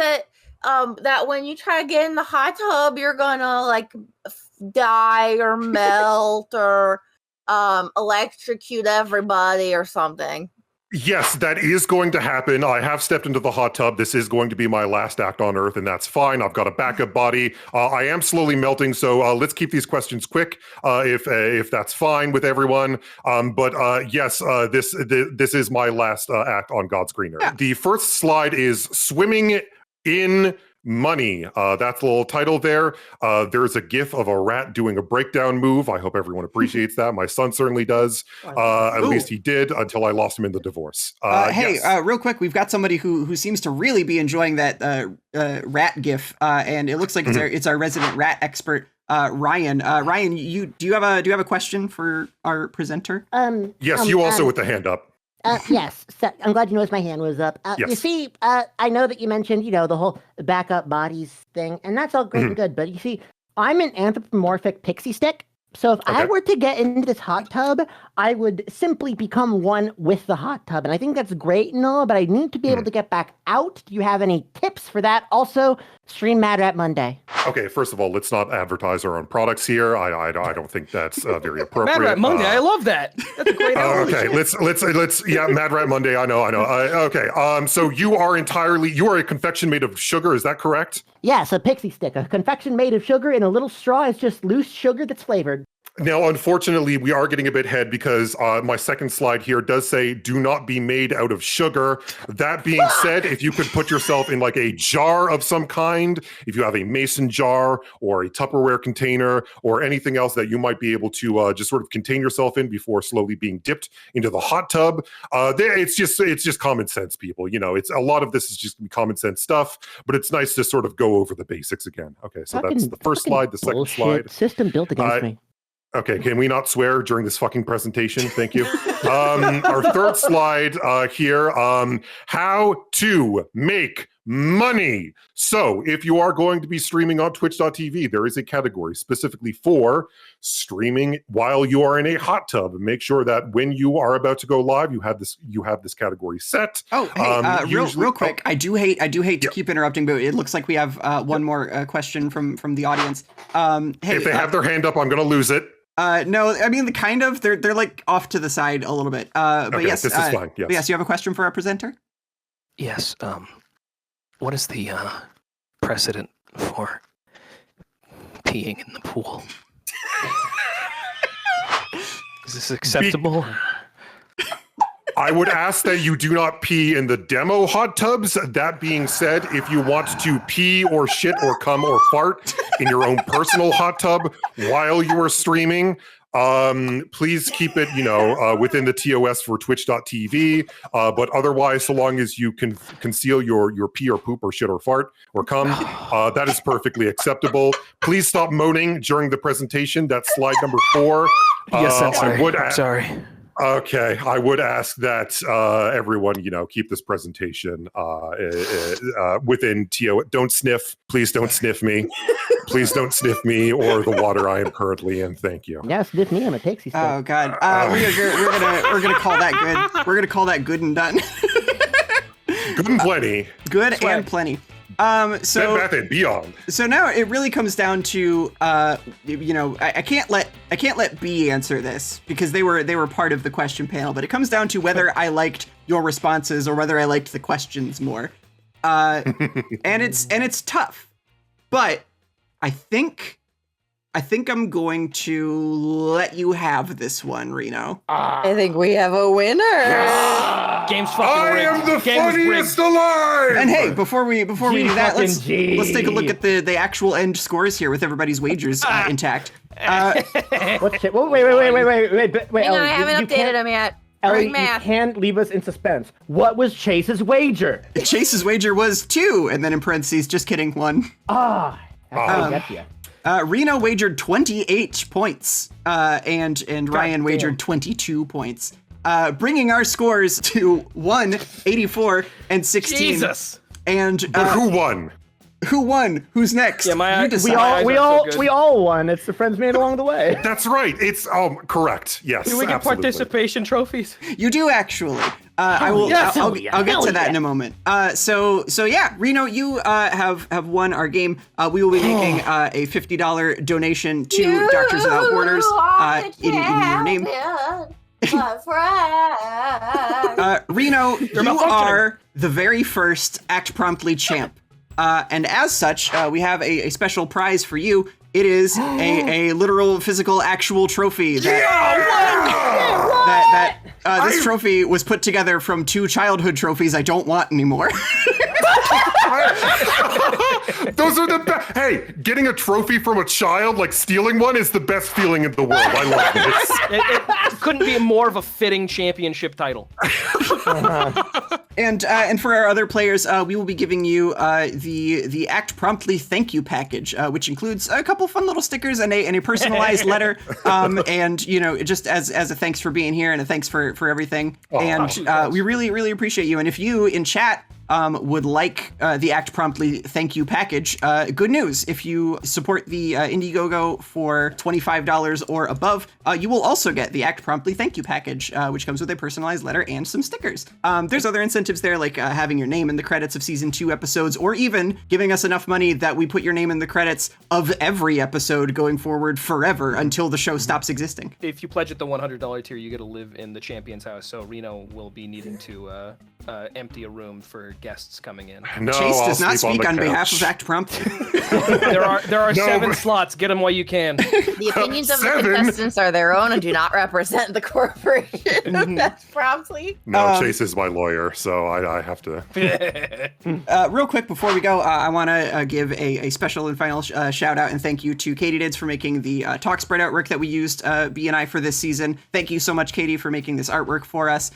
that when you try to get in the hot tub, you're gonna like die or melt or electrocute everybody or something. Yes, that is going to happen. I have stepped into the hot tub. This is going to be my last act on Earth, and that's fine. I've got a backup body. I am slowly melting, so let's keep these questions quick, if that's fine with everyone. Yes, this is my last act on God's green Earth. Yeah. The first slide is swimming in money. That's the little title there. There's a gif of a rat doing a breakdown move. I hope everyone appreciates that. My son certainly does. At least he did until I lost him in the divorce. Real quick, we've got somebody who seems to really be enjoying that rat gif, and it looks like it's our resident rat expert, Ryan. Ryan, do you have a question for our presenter? Yes, you also with the hand up. Yes, so I'm glad you noticed my hand was up. Yes. You see, I know that you mentioned, the whole backup bodies thing, and that's all great and good, but you see, I'm an anthropomorphic pixie stick, so if I were to get into this hot tub, I would simply become one with the hot tub, and I think that's great and all, but I need to be able to get back out. Do you have any tips for that? Also, stream Mad Rat Monday. Okay, first of all, let's not advertise our own products here. I don't think that's very appropriate. Mad Rat Monday, I love that. That's a great okay, let's Mad Rat Monday. I know. Okay, so you are a confection made of sugar. Is that correct? Yes, a pixie stick, a confection made of sugar in a little straw. It's just loose sugar that's flavored. Now, unfortunately, we are getting a bit ahead because my second slide here does say, do not be made out of sugar. That being said, if you could put yourself in like a jar of some kind, if you have a mason jar or a Tupperware container or anything else that you might be able to just sort of contain yourself in before slowly being dipped into the hot tub, it's just common sense, people. It's a lot of this is just common sense stuff, but it's nice to sort of go over the basics again. Okay, so that's the first slide. The second slide. System built against me. Okay, can we not swear during this fucking presentation? Thank you. Our third slide here, how to make money. So if you are going to be streaming on twitch.tv, there is a category specifically for streaming while you are in a hot tub. Make sure that when you are about to go live, you have this category set. Oh, hey, real quick. I do hate to keep interrupting, but it looks like we have one more question from the audience. Hey, if they have their hand up, I'm going to lose it. No, I mean, they're like off to the side a little bit. But okay, yes, this is fine. Yes. Yes, you have a question for our presenter? Yes. What is the precedent for peeing in the pool? Is this acceptable? I would ask that you do not pee in the demo hot tubs. That being said, if you want to pee or shit or cum or fart in your own personal hot tub while you are streaming, please keep it, within the TOS for twitch.tv. But otherwise, so long as you can conceal your pee or poop or shit or fart or cum, that is perfectly acceptable. Please stop moaning during the presentation. That's slide number 4. Yes, I'm sorry. Okay, I would ask that everyone, keep this presentation within TO. Don't sniff. Please don't sniff me. Please don't sniff me or the water I am currently in. Thank you. Yeah, sniff me. I'm a pixie stick. Oh God, we're gonna call that good. We're gonna call that good and done. Good and plenty. Good and plenty. So Bath and beyond. So now it really comes down to, I can't let B answer this because they were part of the question panel, but it comes down to whether I liked your responses or whether I liked the questions more. And it's tough, but I think I'm going to let you have this one, Reno. I think we have a winner. Yes. Game's fucking rigged. I am the funniest alive. And hey, before we do that, let's take a look at the actual end scores here with everybody's wagers intact. What's it? Wait. Hang on, I haven't updated them yet. Ellie, you math. can't leave us in suspense. What was Chase's wager? Chase's wager was 2, and then in parentheses, just kidding, 1. Ah, that's how I get you. Reno wagered 28 points, and Ryan wagered 22 points, bringing our scores to 1, 84, and 16. Jesus. And But who won? who won? Who's next? Yeah, my You eyes- decide. We eyes are all so good. we all won. It's the friends made along the way. That's right. It's correct. Yes. Do we get absolutely. participation trophies? You do actually. I will. yes. I'll Hell get to that yeah. in a moment. So yeah, Reno, you have won our game. We will be making a $50 donation to Doctors Without Borders in your name. Reno, you malfunctioning. are the very first Act Promptly champ. And as such, we have a special prize for you. It is a literal, physical, actual trophy that this trophy was put together from 2 childhood trophies I don't want anymore. Those are the best. Hey, getting a trophy from a child, like stealing one, is the best feeling in the world. I love this. It couldn't be more of a fitting championship title. And for our other players, we will be giving you the Act Promptly thank you package, which includes a couple fun little stickers and a personalized letter, and just as a thanks for being here and a thanks for everything. And we really appreciate you. And if you in chat would like the Act Promptly thank you package, good news. If you support the Indiegogo for $25 or above, you will also get the Act Promptly thank you package, which comes with a personalized letter and some stickers. There's other incentives there, like having your name in the credits of season 2 episodes, or even giving us enough money that we put your name in the credits of every episode going forward forever until the show stops existing. If you pledge at the $100 tier, you get to live in the champion's house. So Reno will be needing to empty a room for guests coming in. No, Chase I'll does not sleep speak on the behalf couch. of Act Promptly. There are No, 7 but- slots. Get them while you can. The opinions of the 7? contestants are their own and do not represent the corporation. That's promptly. No, Chase is my lawyer, so I have to. Real quick before we go, I want to give a special and final shout out and thank you to Katie Dids for making the talk spread artwork that we used, B and I, for this season. Thank you so much, Katie, for making this artwork for us.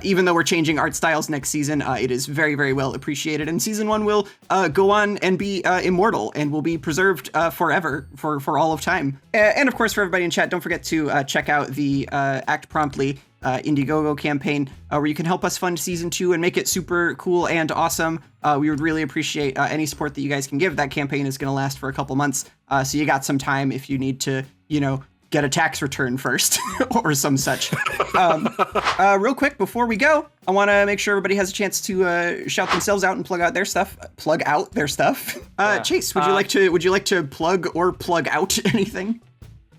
Even though we're changing art styles next season, it is very, very well appreciated. And season 1 will go on and be immortal and will be preserved forever for all of time. And of course, for everybody in chat, don't forget to check out the Act Promptly Indiegogo campaign, where you can help us fund season 2 and make it super cool and awesome. We would really appreciate any support that you guys can give. That campaign is going to last for a couple months, so you got some time if you need to, get a tax return first or some such. Real quick before we go, I want to make sure everybody has a chance to shout themselves out and plug out their stuff. Chase, would you like to plug or plug out anything?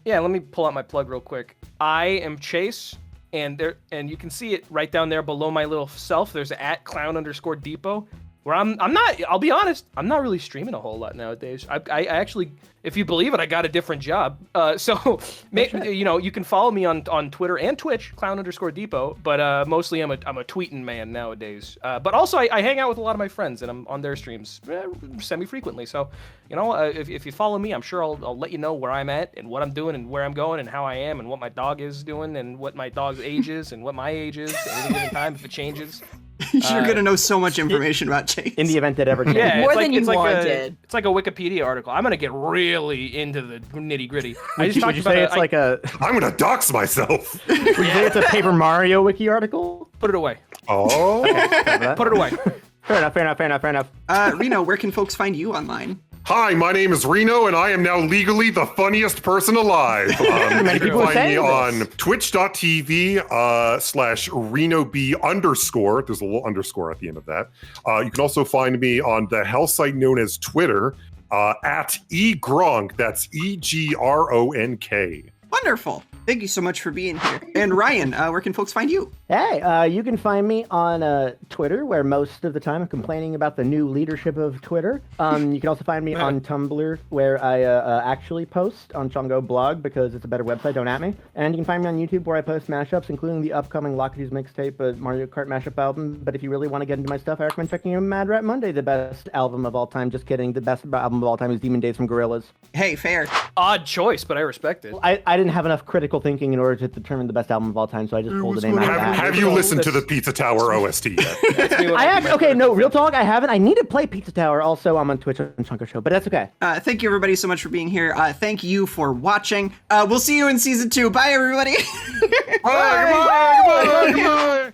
Yeah, let me pull out my plug real quick. I am Chase, and you can see it right down there below my little self. There's @clown_depot, where I'm not. I'll be honest, I'm not really streaming a whole lot nowadays. I actually, if you believe it, I got a different job. So you can follow me on Twitter and Twitch, @clown_depot. But mostly I'm a tweeting man nowadays. But also I hang out with a lot of my friends, and I'm on their streams semi-frequently. So if you follow me, I'm sure I'll let you know where I'm at and what I'm doing and where I'm going and how I am and what my dog is doing and what my dog's age is and what my age is at any given time if it changes. You're gonna know so much information about Chase. In the event that ever changes. Yeah, More it's than you it's like wanted. It's like a Wikipedia article. I'm gonna get really into the nitty gritty. Would you say it's like a? I'm gonna dox myself. Would you say it's a Paper Mario wiki article? Put it away. Oh. Put it away. Fair enough. Reno, where can folks find you online? Hi, my name is Reno, and I am now legally the funniest person alive. You can people are find me saying on this. twitch.tv/Reno_B_. There's a little underscore at the end of that. You can also find me on the hell site known as Twitter, @egronk. That's EGRONK. Wonderful. Thank you so much for being here. And Ryan, where can folks find you? Hey, you can find me on Twitter, where most of the time I'm complaining about the new leadership of Twitter. You can also find me on Tumblr, where I actually post on Chongo blog because it's a better website. Don't at me. And you can find me on YouTube, where I post mashups, including the upcoming Lockety's mixtape, Mario Kart mashup album. But if you really want to get into my stuff, I recommend checking out Mad Rap Monday, the best album of all time. Just kidding. The best album of all time is Demon Days from Gorillaz. Hey, fair. Odd choice, but I respect it. I didn't have enough critical thinking in order to determine the best album of all time, so I just pulled a name out of Have, that. have you listened to the Pizza Tower OST yet? Okay, no, real talk, I haven't. I need to play Pizza Tower. Also, I'm on Twitch and Chunker Show, but that's okay. Thank you everybody so much for being here. Thank you for watching. We'll see you in season 2. Bye everybody. Goodbye, goodbye, goodbye, goodbye.